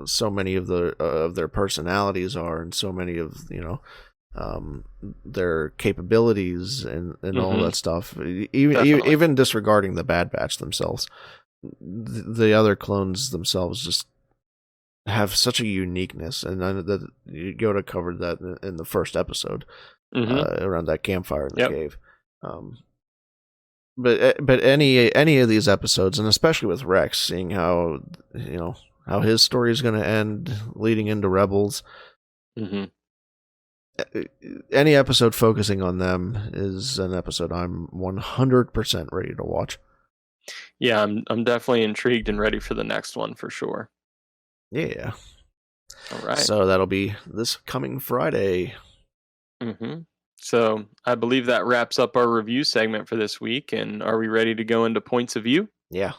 So many of their personalities are, and so many of their capabilities and all that stuff. Even disregarding the Bad Batch themselves, the other clones themselves just have such a uniqueness, and that Yoda covered that in the first episode around that campfire in the cave. But any of these episodes, and especially with Rex, seeing how how his story is going to end, leading into Rebels. Any episode focusing on them is an episode I'm 100% ready to watch. Yeah, I'm definitely intrigued and ready for the next one for sure. Yeah. All right. So that'll be this coming Friday. So I believe that wraps up our review segment for this week. And are we ready to go into points of view? Yeah.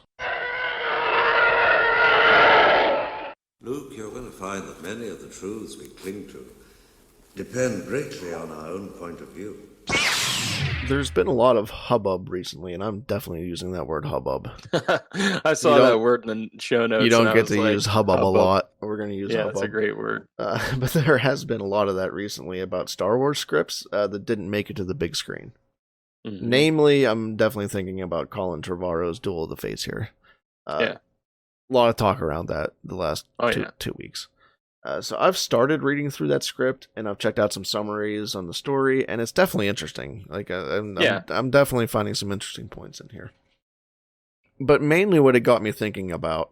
Luke, you're going to find that many of the truths we cling to depend greatly on our own point of view. There's been a lot of hubbub recently, and I'm definitely using that word hubbub. I saw that word in the show notes. You don't get to use hubbub a lot. We're going to use hubbub. Yeah, that's a great word. But there has been a lot of that recently about Star Wars scripts that didn't make it to the big screen. Namely, I'm definitely thinking about Colin Trevorrow's Duel of the Fates here. A lot of talk around that the last 2 weeks. So I've started reading through that script, and I've checked out some summaries on the story, and it's definitely interesting. Like, I'm definitely finding some interesting points in here. But mainly what it got me thinking about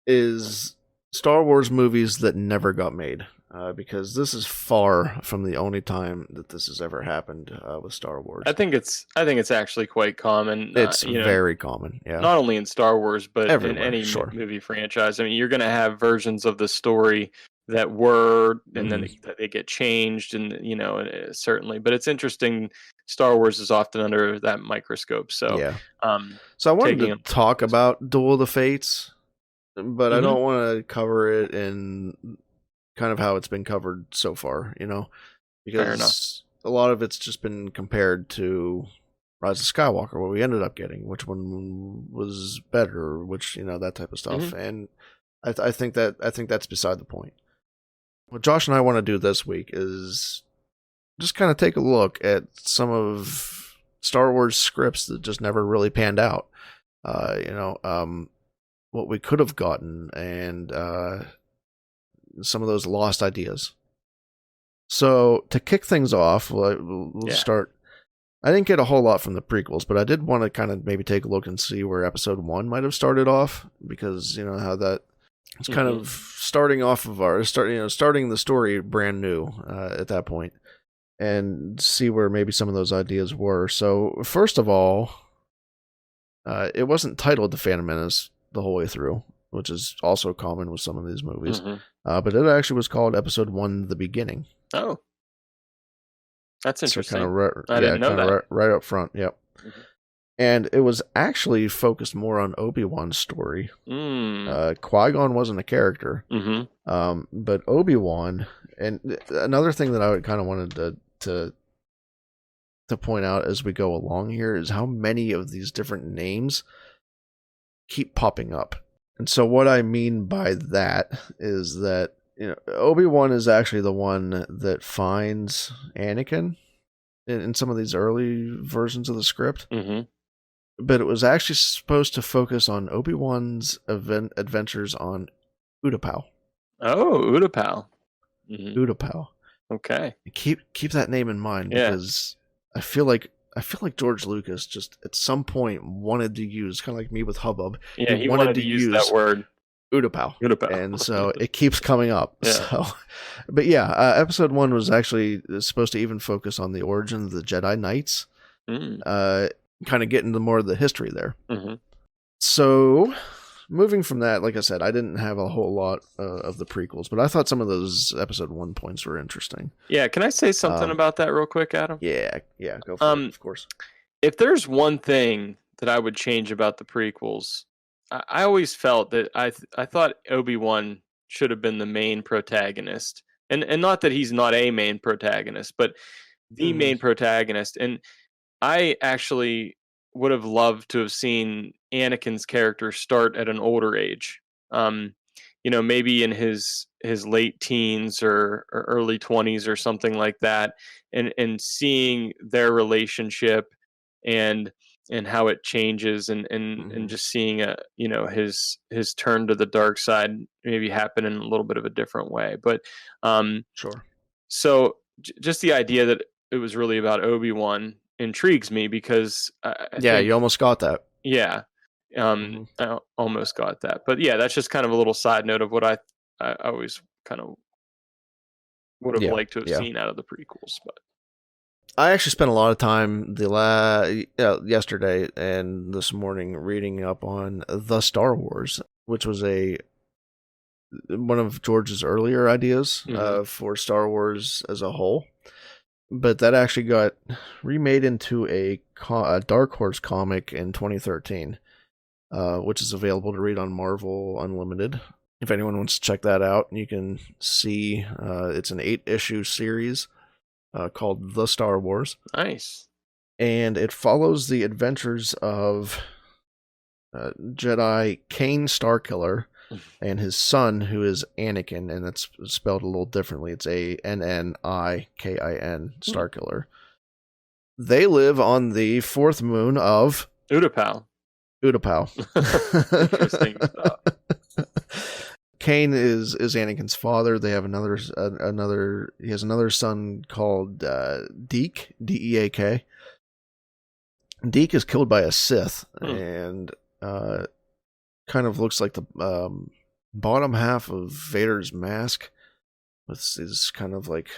is Star Wars movies that never got made. Because this is far from the only time that this has ever happened with Star Wars. I think it's actually quite common. It's very common, yeah. Not only in Star Wars, but everywhere, in any movie franchise. I mean, you're going to have versions of the story that were, and then they get changed, and certainly. But it's interesting. Star Wars is often under that microscope. So yeah. So I wanted to talk about Duel of the Fates, but I don't want to cover it in kind of how it's been covered so far, because a lot of it's just been compared to Rise of Skywalker, what we ended up getting, which one was better, which that type of stuff, and I think that's beside the point. What Josh and I want to do this week is just kind of take a look at some of Star Wars scripts that just never really panned out, what we could have gotten, and some of those lost ideas. So to kick things off, we'll start. I didn't get a whole lot from the prequels, but I did want to kind of maybe take a look and see where episode 1 might have started off, because how that it's kind of starting off of starting the story brand new at that point. and see where maybe some of those ideas were. So first of all, it wasn't titled The Phantom Menace the whole way through, which is also common with some of these movies. But it actually was called Episode 1, The Beginning. Oh. That's interesting. So I didn't know that. Right up front, yep. And it was actually focused more on Obi-Wan's story. Qui-Gon wasn't a character. But Obi-Wan, and another thing that I kind of wanted to point out as we go along here is how many of these different names keep popping up. And so what I mean by that is that, you know, Obi-Wan is actually the one that finds Anakin in some of these early versions of the script. But it was actually supposed to focus on Obi-Wan's adventures on Utapau. Oh, Utapau. Utapau. Okay. Keep that name in mind, because I feel like George Lucas just at some point wanted to use, kind of like me with Hubbub. Yeah, he wanted to use that word. Utapau. And so it keeps coming up. Yeah. So, but yeah, Episode 1 was actually supposed to even focus on the origin of the Jedi Knights. Kind of get into more of the history there. So, moving from that, like I said, I didn't have a whole lot of the prequels, but I thought some of those Episode 1 points were interesting. Yeah, can I say something about that real quick, Adam? Yeah, go for it, of course. If there's one thing that I would change about the prequels, I always felt that I thought Obi-Wan should have been the main protagonist. And not that he's not a main protagonist, but the main protagonist. And I actually would have loved to have seen Anakin's character start at an older age. You know, maybe in his late teens or early 20s or something like that, and seeing their relationship and how it changes and just seeing his turn to the dark side maybe happen in a little bit of a different way. But sure. So just the idea that it was really about Obi-Wan intrigues me, because I think, you almost got that. Yeah. I almost got that. But yeah, that's just kind of a little side note of what I always kind of would have liked to have seen out of the prequels. But I actually spent a lot of time yesterday and this morning reading up on The Star Wars, which was one of George's earlier ideas for Star Wars as a whole. But that actually got remade into a Dark Horse comic in 2013, which is available to read on Marvel Unlimited. If anyone wants to check that out, you can see it's an 8-issue series called The Star Wars. Nice. And it follows the adventures of Jedi Kane Starkiller and his son, who is Anakin, and that's spelled a little differently. It's Annikin, Starkiller. They live on the 4th moon of Utapau. Interesting stuff. Kane is Anakin's father. They have he has another son called Deke, Deek. Deke is killed by a Sith, and kind of looks like the bottom half of Vader's mask with these kind of like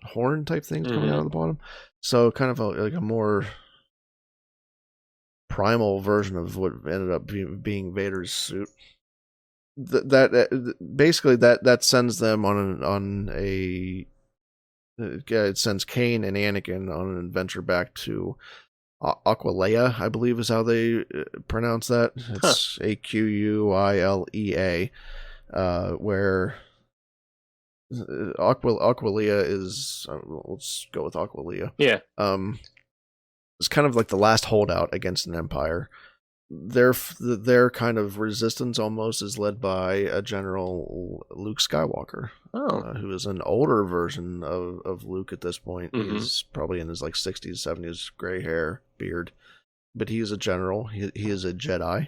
horn type things coming out of the bottom. So kind of like a more primal version of what ended up being Vader's suit. That sends them it sends Kane and Anakin on an adventure back to Aquilea, I believe is how they pronounce that. It's Aquilea, where Aquilea is. Let's go with Aquilea. Yeah. It's kind of like the last holdout against an empire. Their kind of resistance almost is led by a General Luke Skywalker, who is an older version of Luke at this point. He's probably in his like 60s, 70s, gray hair, beard, but he is a general. He is a Jedi.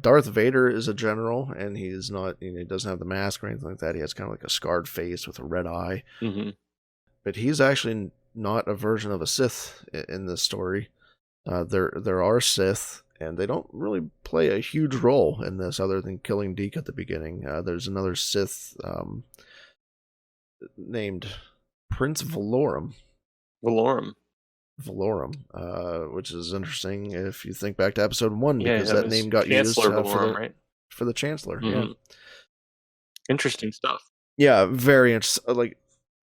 Darth Vader is a general, and he's not. He doesn't have the mask or anything like that. He has kind of like a scarred face with a red eye. But he's actually not a version of a Sith in this story. There are Sith, and they don't really play a huge role in this other than killing Deke at the beginning. There's another Sith named Prince Valorum. Valorum. Which is interesting if you think back to episode 1, because that name got Chancellor used Valorum, right? for the Chancellor. Mm-hmm. Yeah, interesting stuff. Yeah, very interesting.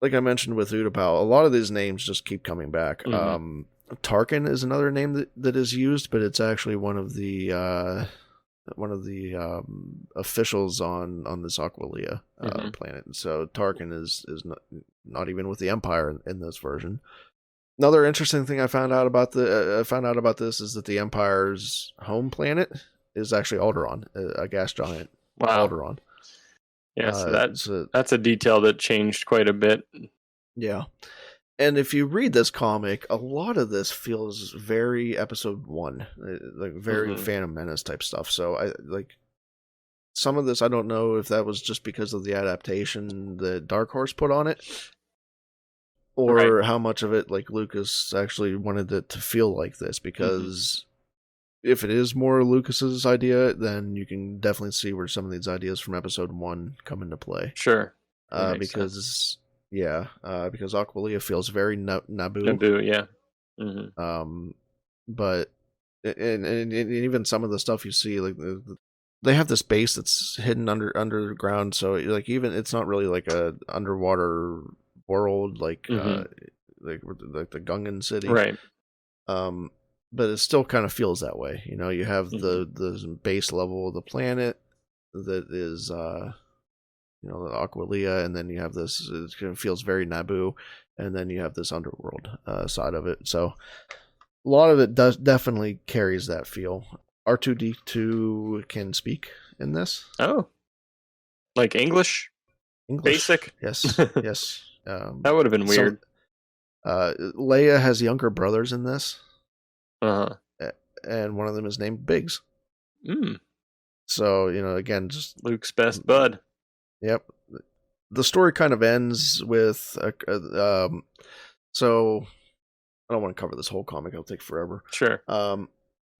Like I mentioned with Utapau, a lot of these names just keep coming back. Mm-hmm. Tarkin is another name that is used, but it's actually one of the officials on this Aquilia planet. So Tarkin is not even with the Empire in this version. Another interesting thing I found out about this is that the Empire's home planet is actually Alderaan, a gas giant. Wow. Alderaan. Yeah, so that's a detail that changed quite a bit. Yeah. And if you read this comic, a lot of this feels very episode 1, like very Phantom Menace type stuff. So I like some of this. I don't know if that was just because of the adaptation that Dark Horse put on it, or how much of it like Lucas actually wanted it to feel like this. Because if it is more Lucas's idea, then you can definitely see where some of these ideas from episode 1 come into play. Sure, because. Sense. Yeah, because Aquilia feels very Naboo. Naboo, yeah. Mm-hmm. But and even some of the stuff you see, like they have this base that's hidden underground, so like even it's not really like a underwater world like the Gungan city, right? But it still kind of feels that way. You know, you have the base level of the planet that is. The Aquilia, and then you have this, it feels very Naboo, and then you have this underworld side of it. So a lot of it does definitely carries that feel. R2-D2 can speak in this. Oh, like English? Basic? Yes, yes. That would have been weird. Leia has younger brothers in this. And one of them is named Biggs. So, again, just Luke's best bud. Yep. The story kind of ends with so I don't want to cover this whole comic, it'll take forever. Sure.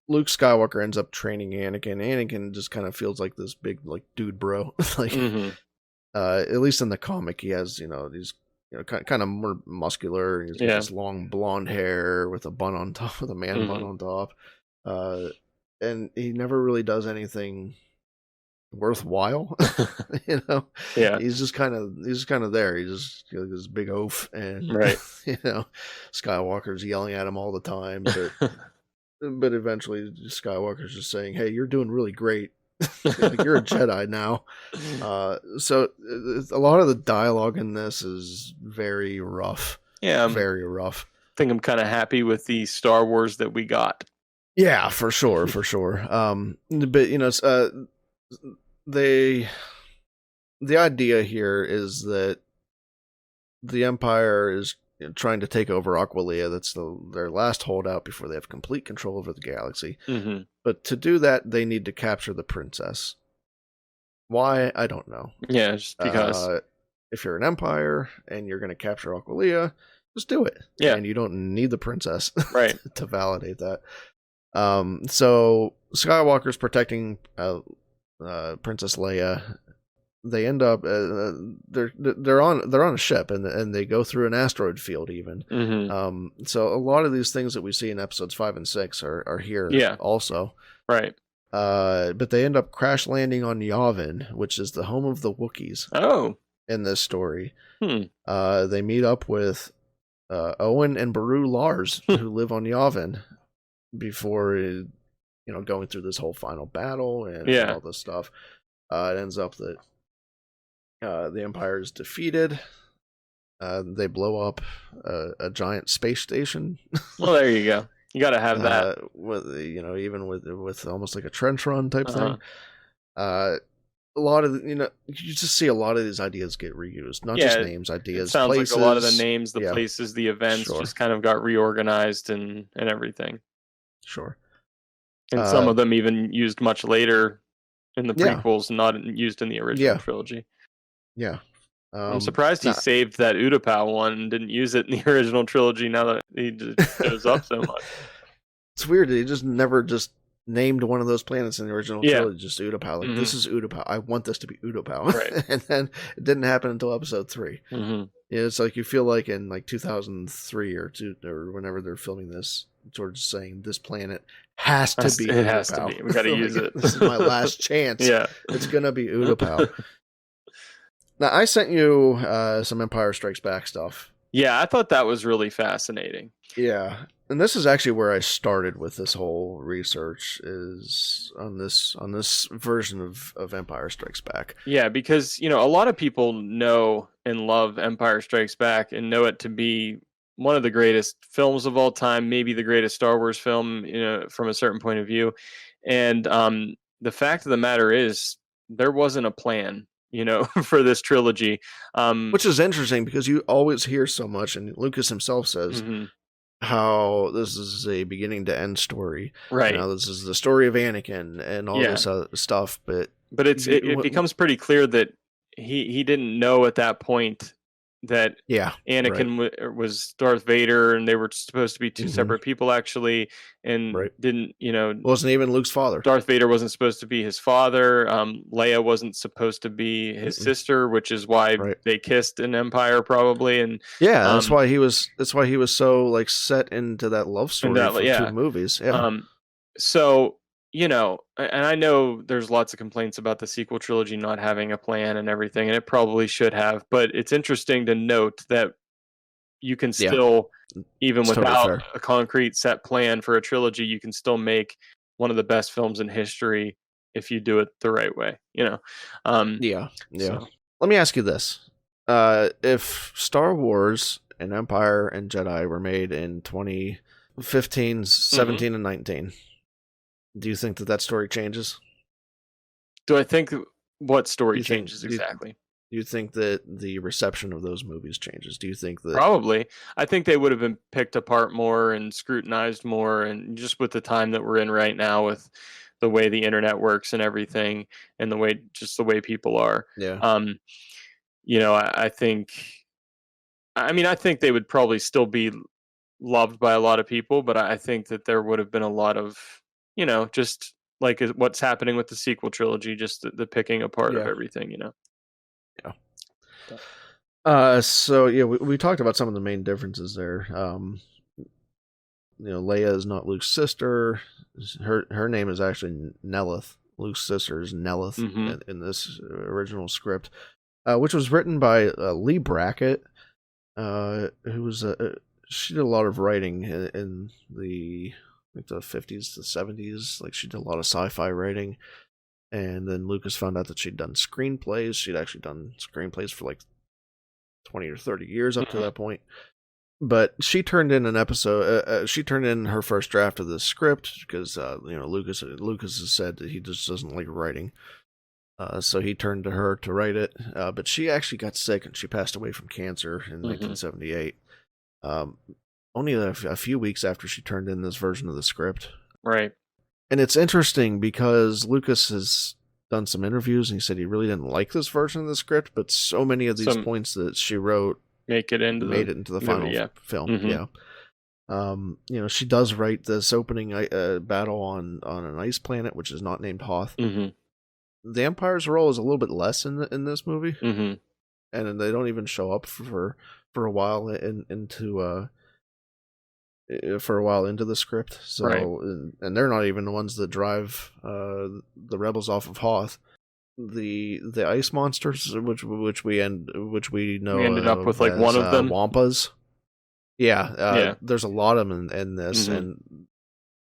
Luke Skywalker ends up training Anakin. Anakin just kind of feels like this big like dude bro. Like at least in the comic he has, these kind of more muscular, he's got this long blonde hair with a bun on top, with a man bun on top. And he never really does anything worthwhile. Yeah, he's just kind of there. He's just this big oaf, and Skywalker's yelling at him all the time, but eventually Skywalker's just saying, hey, you're doing really great. Like, you're a Jedi now. So a lot of the dialogue in this is very rough. Very rough. I think I'm kind of happy with the Star Wars that we got. Yeah, for sure. But the idea here is that the Empire is trying to take over Aquilia. That's their last holdout before they have complete control over the galaxy. But to do that, they need to capture the princess. Why? I don't know. Yeah, just because. If you're an Empire and you're going to capture Aquilia, just do it. Yeah. And you don't need the princess right. to validate that. So Skywalker's protecting Princess Leia. They end up they're on a ship, and they go through an asteroid field even. So a lot of these things that we see in episodes 5 and 6 are here also. Right. But they end up crash landing on Yavin, which is the home of the Wookiees. Oh. In this story. They meet up with Owen and Beru Lars, who live on Yavin, before going through this whole final battle and all this stuff. It ends up that the Empire is defeated. They blow up a giant space station. Well, there you go. You got to have that. With even with almost like a trench run type thing. A lot of you just see a lot of these ideas get reused, not just names, ideas. It sounds places. like a lot of the names, the places, the events just kind of got reorganized and everything. Sure. And some of them even used much later in the prequels, not used in the original trilogy. Yeah. I'm surprised he saved that Utapau one and didn't use it in the original trilogy now that he just shows up so much. It's weird. He just never named one of those planets in the original trilogy just Utapau. Like, this is Utapau. I want this to be Utapau. Right. And then it didn't happen until episode 3. Mm-hmm. Yeah, it's like you feel like in like 2003 or whenever they're filming this, George is saying this planet has to be Utapau. It has to be. We got to use it. This is my last chance. Yeah. It's going to be Utapau. Now, I sent you some Empire Strikes Back stuff. Yeah, I thought that was really fascinating. Yeah. And this is actually where I started with this whole research, is on this version of Empire Strikes Back. Yeah, because, a lot of people know and love Empire Strikes Back and know it to be one of the greatest films of all time, maybe the greatest Star Wars film, from a certain point of view. And the fact of the matter is, there wasn't a plan, for this trilogy. Which is interesting because you always hear so much, and Lucas himself says how this is a beginning to end story. Right. This is the story of Anakin and all this other stuff. But it becomes pretty clear that he didn't know at that point that Anakin was Darth Vader, and they were supposed to be two separate people, actually, and didn't, wasn't even Luke's father. Darth Vader wasn't supposed to be his father. Leia wasn't supposed to be his sister, which is why they kissed in Empire, probably. And that's why he was so like set into that love story for 2 movies. Yeah. So, and I know there's lots of complaints about the sequel trilogy not having a plan and everything, and it probably should have, but it's interesting to note that you can still, even without totally a concrete set plan for a trilogy, you can still make one of the best films in history if you do it the right way, So. Let me ask you this. If Star Wars and Empire and Jedi were made in 2015, 17, and 19, do you think that story changes? Do I think what story changes exactly? Do you think that the reception of those movies changes? Do you think that... Probably. I think they would have been picked apart more and scrutinized more, and just with the time that we're in right now, with the way the internet works and everything, and the way people are. Yeah. I think they would probably still be loved by a lot of people, but I think that there would have been a lot of, just like what's happening with the sequel trilogy, just the picking apart of everything, Yeah. So we talked about some of the main differences there. Leia is not Luke's sister. Her name is actually Nelith. Luke's sister is Nelith in this original script, which was written by Lee Brackett, who was she did a lot of writing in the 50s to 70s. Like, she did a lot of sci-fi writing, and then Lucas found out that she'd done screenplays. She'd actually done screenplays for like 20 or 30 years up to that point. But she turned in an episode. She turned in her first draft of the script because Lucas has said that he just doesn't like writing. So he turned to her to write it. But she actually got sick and she passed away from cancer in 1978. Only a few weeks after she turned in this version of the script. Right. And it's interesting because Lucas has done some interviews and he said he really didn't like this version of the script, but so many of these points that she wrote made it into the final film. Yeah. She does write this opening battle on an ice planet, which is not named Hoth. The Empire's role is a little bit less in this movie. And they don't even show up for a while into the script. So, and they're not even the ones that drive the rebels off of Hoth. The ice monsters, which we ended up with like one of them, Wampas. There's a lot of them in this, and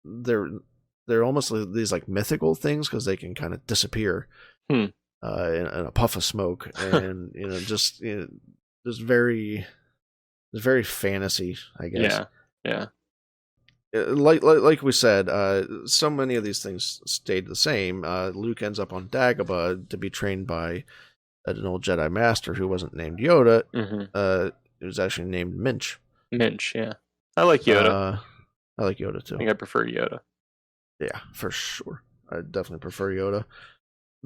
they're almost like these like mythical things because they can kind of disappear in a puff of smoke, and just very fantasy, I guess. Yeah. Like we said, so many of these things stayed the same. Luke ends up on Dagobah to be trained by an old Jedi Master who wasn't named Yoda. It was actually named Minch. Minch, yeah. I like Yoda. I like Yoda too. I think I prefer Yoda. Yeah, for sure. I definitely prefer Yoda.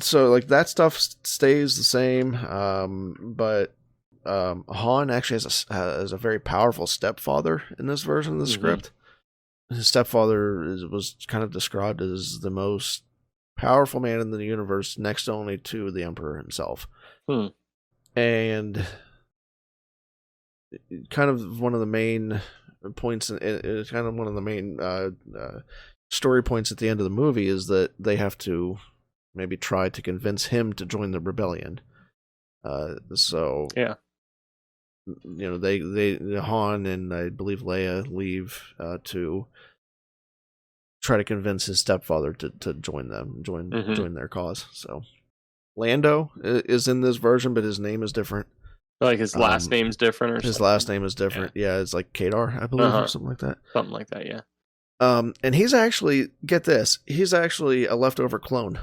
So like that stuff stays the same, but Han actually has a very powerful stepfather in this version of the script, his stepfather was kind of described as the most powerful man in the universe, next only to the Emperor himself. And kind of one of the main points, kind of one of the main story points at the end of the movie is that they have to maybe try to convince him to join the rebellion. So yeah, they Han and I believe Leia leave to try to convince his stepfather to join them, join their cause. So Lando is in this version, but his name is different. Like his last name's different, or his something? last name is different. Yeah, it's like Kadar, I believe, or something like that. Something like that, yeah. And he's actually, get this, he's actually a leftover clone.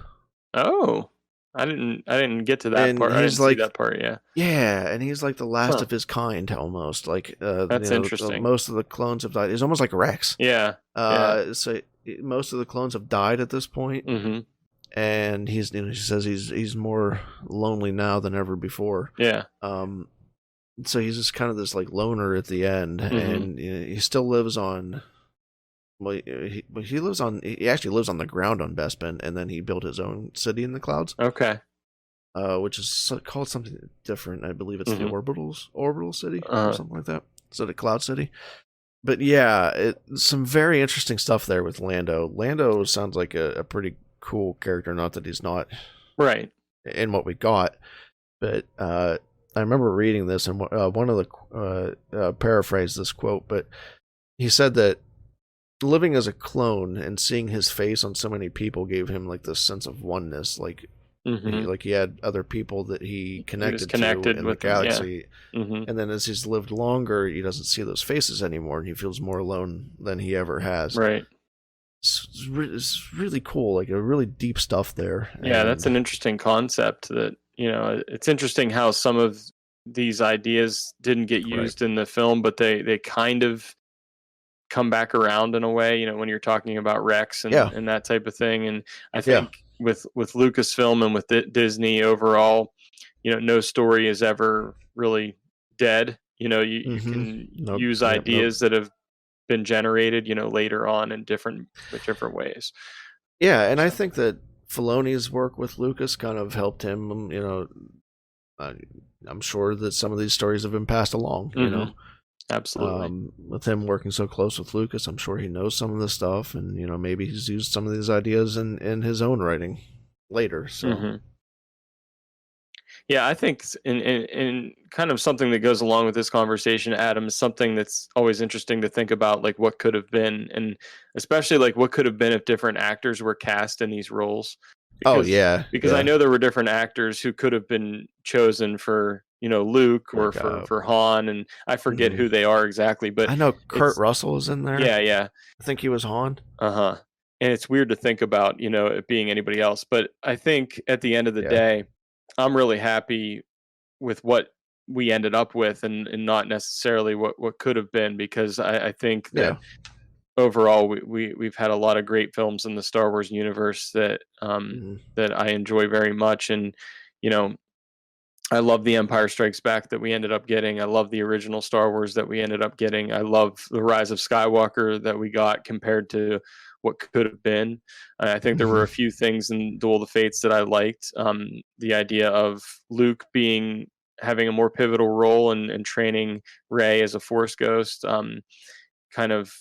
Oh, I didn't get to that part. I didn't see that part. Yeah. Yeah, and he's like the last of his kind, almost. Like that's interesting. Most of the clones have died. He's almost like Rex. Yeah. So most of the clones have died at this point. And he says he's more lonely now than ever before. Yeah. So he's just kind of this like loner at the end, and he still lives on. Well, he actually lives on the ground on Bespin, and then he built his own city in the clouds. Okay. Which is called something different. I believe it's the orbital city or something like that. So the cloud city. But yeah, some very interesting stuff there with Lando. Lando sounds like a pretty cool character. Not that he's not right in what we got, but I remember reading this, and one of the paraphrase this quote, but he said that living as a clone and seeing his face on so many people gave him like this sense of oneness, like he had other people that he connected to in the galaxy. And then as he's lived longer, he doesn't see those faces anymore, and he feels more alone than he ever has. Right. It's really cool, like a really deep stuff there. Yeah, that's an interesting concept. That it's interesting how some of these ideas didn't get used in the film, but they kind of come back around in a way, when you're talking about Rex and that type of thing. And I think with Lucasfilm and with Disney overall, no story is ever really dead. You can use ideas that have been generated, later on in different ways. Yeah, and I think that Filoni's work with Lucas kind of helped him. I'm sure that some of these stories have been passed along. Absolutely. With him working so close with Lucas, I'm sure he knows some of this stuff, and maybe he's used some of these ideas in his own writing later. So, yeah, I think in kind of something that goes along with this conversation, Adam, is something that's always interesting to think about, like what could have been, and especially like what could have been if different actors were cast in these roles. Because I know there were different actors who could have been chosen for Luke or for Han, and I forget who they are exactly, but I know Kurt Russell is in there. Yeah. I think he was Han. And it's weird to think about, it being anybody else, but I think at the end of the day, I'm really happy with what we ended up with, and not necessarily what could have been, because I think that overall we've had a lot of great films in the Star Wars universe that that I enjoy very much. And I love The Empire Strikes Back that we ended up getting. I love the original Star Wars that we ended up getting. I love The Rise of Skywalker that we got compared to what could have been. I think there were a few things in Duel of the Fates that I liked. The idea of Luke having a more pivotal role in training Rey as a Force ghost, kind of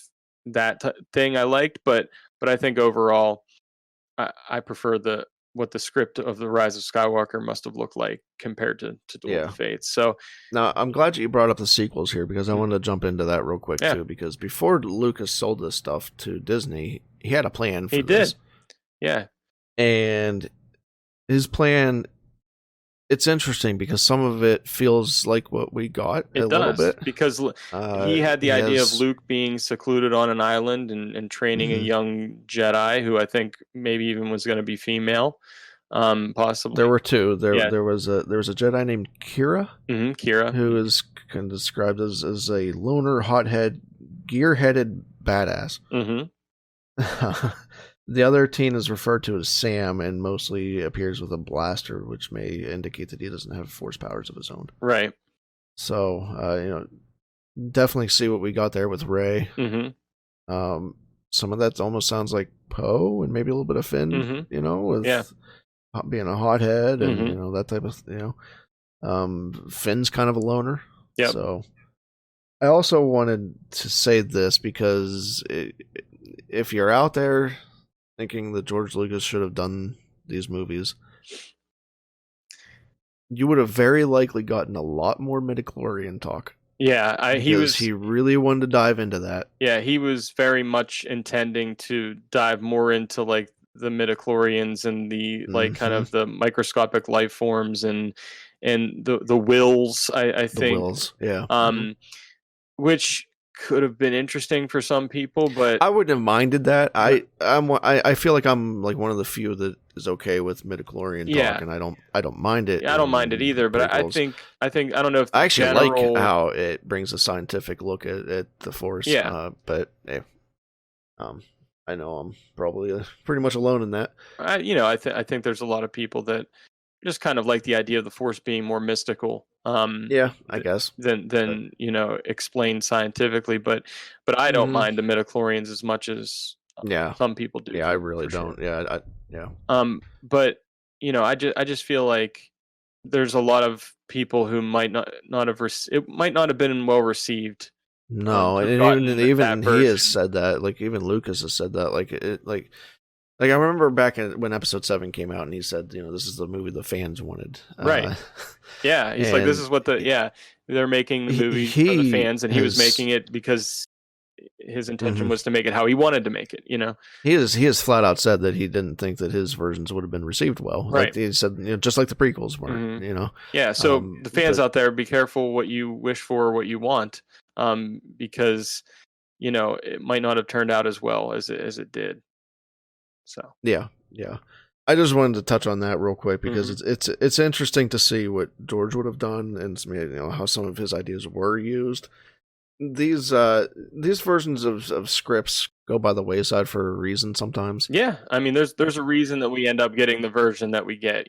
that thing I liked. But I think overall, I prefer what the script of The Rise of Skywalker must have looked like compared to Duel of the Fates. So now I'm glad you brought up the sequels here, because I wanted to jump into that real quick too, because before Lucas sold this stuff to Disney, he had a plan for this. Yeah. And his plan, it's interesting because some of it feels like what we got little bit. Because he had the idea of Luke being secluded on an island and training a young Jedi who I think maybe even was going to be female, possibly. There were two. There was a Jedi named Kira. Kira. Who is kind of described as a loner, hothead, gear-headed badass. The other teen is referred to as Sam and mostly appears with a blaster, which may indicate that he doesn't have force powers of his own. Right. So, definitely see what we got there with Rey. some of that almost sounds like Poe and maybe a little bit of Finn, with being a hothead and that type of Finn's kind of a loner. Yep. So I also wanted to say this because if you're out there thinking that George Lucas should have done these movies, you would have very likely gotten a lot more midichlorian talk. Yeah, he really wanted to dive into that. Yeah, he was very much intending to dive more into like the midichlorians and the like kind of the microscopic life forms and the wills. I think the wills, yeah. Which could have been interesting for some people, but I wouldn't have minded that. I feel like I'm like one of the few that is okay with midichlorian talk, and I don't mind it. Yeah, I don't mind it either, but I think I don't know if I actually like how it brings a scientific look at the Force. Yeah, but hey, I know I'm probably pretty much alone in that. I think there's a lot of people that just kind of like the idea of the Force being more mystical. Yeah, I guess than explained scientifically, but I don't mind the midichlorians as much as some people do. Yeah, I really don't. Sure. Yeah. But I just feel like there's a lot of people who might not have it might not have been well received. No, and even he has said that. Like even Lucas has said that. Like I remember back when Episode 7 came out, and he said, this is the movie the fans wanted. Right. Yeah, he's like, this is what they're making the movie for the fans, and he was making it because his intention was to make it how he wanted to make it. He has flat out said that he didn't think that his versions would have been received well. Right. Like he said, just like the prequels weren't. Yeah. So the fans out there, be careful what you wish for, or what you want, because it might not have turned out as well as it did. So yeah. I just wanted to touch on that real quick because it's interesting to see what George would have done and how some of his ideas were used. These versions of scripts go by the wayside for a reason sometimes. Yeah, I mean, there's a reason that we end up getting the version that we get.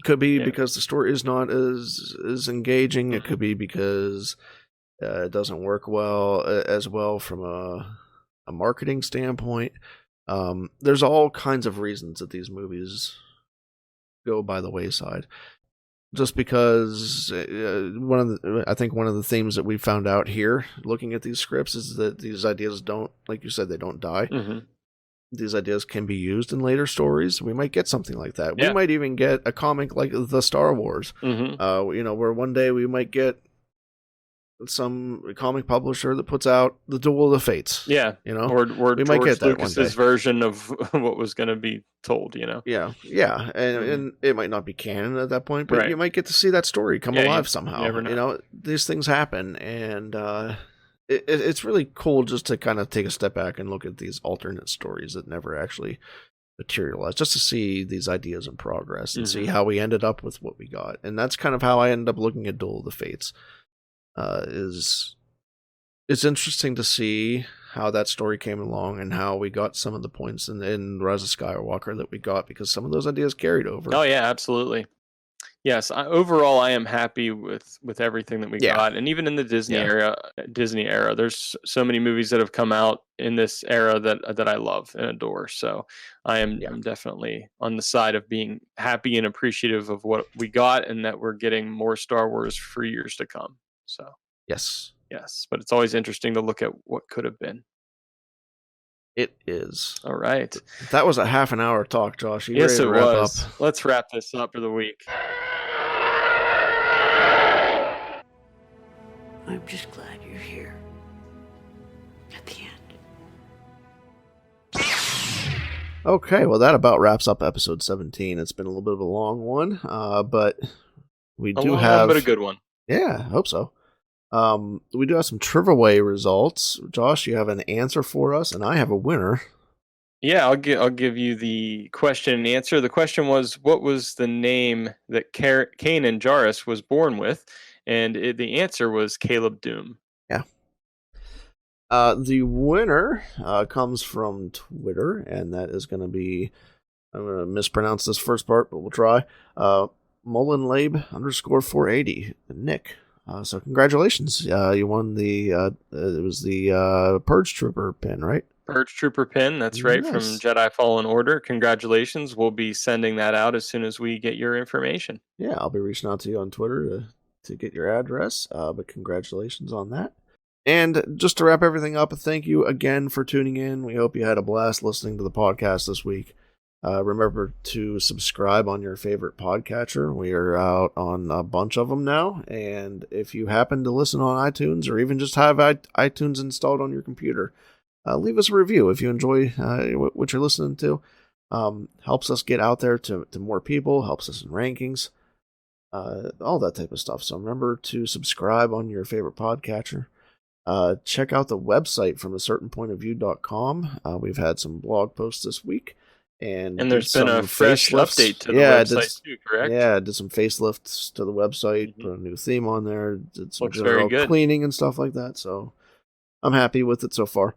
Could be because the story is not as engaging. It could be because it doesn't work as well from a marketing standpoint. There's all kinds of reasons that these movies go by the wayside. Just because I think one of the themes that we found out here, looking at these scripts, is that these ideas don't, like you said, they don't die. These ideas can be used in later stories. We might get something like that. Yeah. We might even get a comic like the Star Wars. Where one day we might get some comic publisher that puts out the Duel of the Fates. Yeah, or we George might get that Lucas's version of what was going to be told. Yeah, and it might not be canon at that point, but you might get to see that story come alive somehow. You never know. These things happen, and it's really cool just to kind of take a step back and look at these alternate stories that never actually materialized, just to see these ideas in progress and see how we ended up with what we got. And that's kind of how I ended up looking at Duel of the Fates. It's interesting to see how that story came along and how we got some of the points in Rise of Skywalker that we got, because some of those ideas carried over. Oh yeah, absolutely. Yes, overall I am happy with everything that we got, and even in the Disney era, there's so many movies that have come out in this era that I love and adore. So I'm definitely on the side of being happy and appreciative of what we got, and that we're getting more Star Wars for years to come. So yes, but it's always interesting to look at what could have been. It is. All right. That was a half an hour talk, Josh. Yes, it was. Let's wrap this up for the week. I'm just glad you're here. At the end. Okay, well, that about wraps up episode 17. It's been a little bit of a long one, but we do have... but a good one. Yeah, I hope so. We do have some Trivia results. Josh, you have an answer for us, and I have a winner. Yeah, I'll give you the question and answer. The question was, what was the name that Kanan Jarrus was born with? And the answer was Caleb Doom. Yeah. The winner comes from Twitter, and that is going to be, I'm going to mispronounce this first part, but we'll try. Mullenlabe_480, Nick. So congratulations. You won it was the Purge Trooper pin, right? Purge Trooper pin, that's right, from Nice. Jedi Fallen Order. Congratulations. We'll be sending that out as soon as we get your information. Yeah, I'll be reaching out to you on Twitter to get your address, but congratulations on that. And just to wrap everything up, thank you again for tuning in. We hope you had a blast listening to the podcast this week. Remember to subscribe on your favorite podcatcher. We are out on a bunch of them now. And if you happen to listen on iTunes or even just have iTunes installed on your computer, leave us a review if you enjoy what you're listening to. Helps us get out there to more people, helps us in rankings, all that type of stuff. So remember to subscribe on your favorite podcatcher. Check out the website from acertainpointofview.com. We've had some blog posts this week. And there's been a fresh update to the website too, correct? Yeah, did some facelifts to the website, put a new theme on there, did some Looks very good. cleaning and stuff like that. So I'm happy with it so far.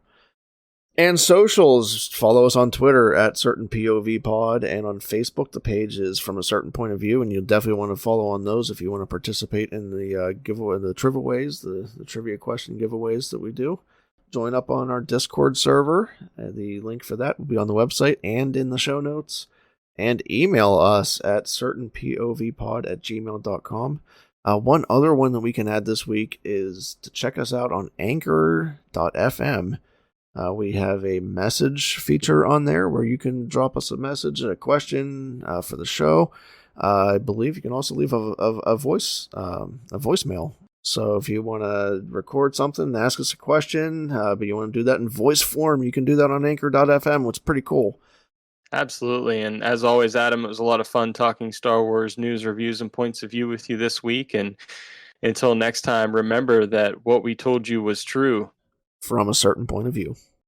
And socials, follow us on Twitter at CertainPOVPod, and on Facebook, the page is From a Certain Point of View, and you'll definitely want to follow on those if you want to participate in the giveaway, the giveaways, the trivia question giveaways that we do. Join up on our Discord server. The link for that will be on the website and in the show notes. And email us at certainpovpod@gmail.com. One other one that we can add this week is to check us out on anchor.fm. We have a message feature on there where you can drop us a message, a question for the show. I believe you can also leave a voicemail. So if you want to record something, ask us a question, but you want to do that in voice form, you can do that on anchor.fm, which is pretty cool. Absolutely. And as always, Adam, it was a lot of fun talking Star Wars news, reviews, and points of view with you this week. And until next time, remember that what we told you was true. From a certain point of view.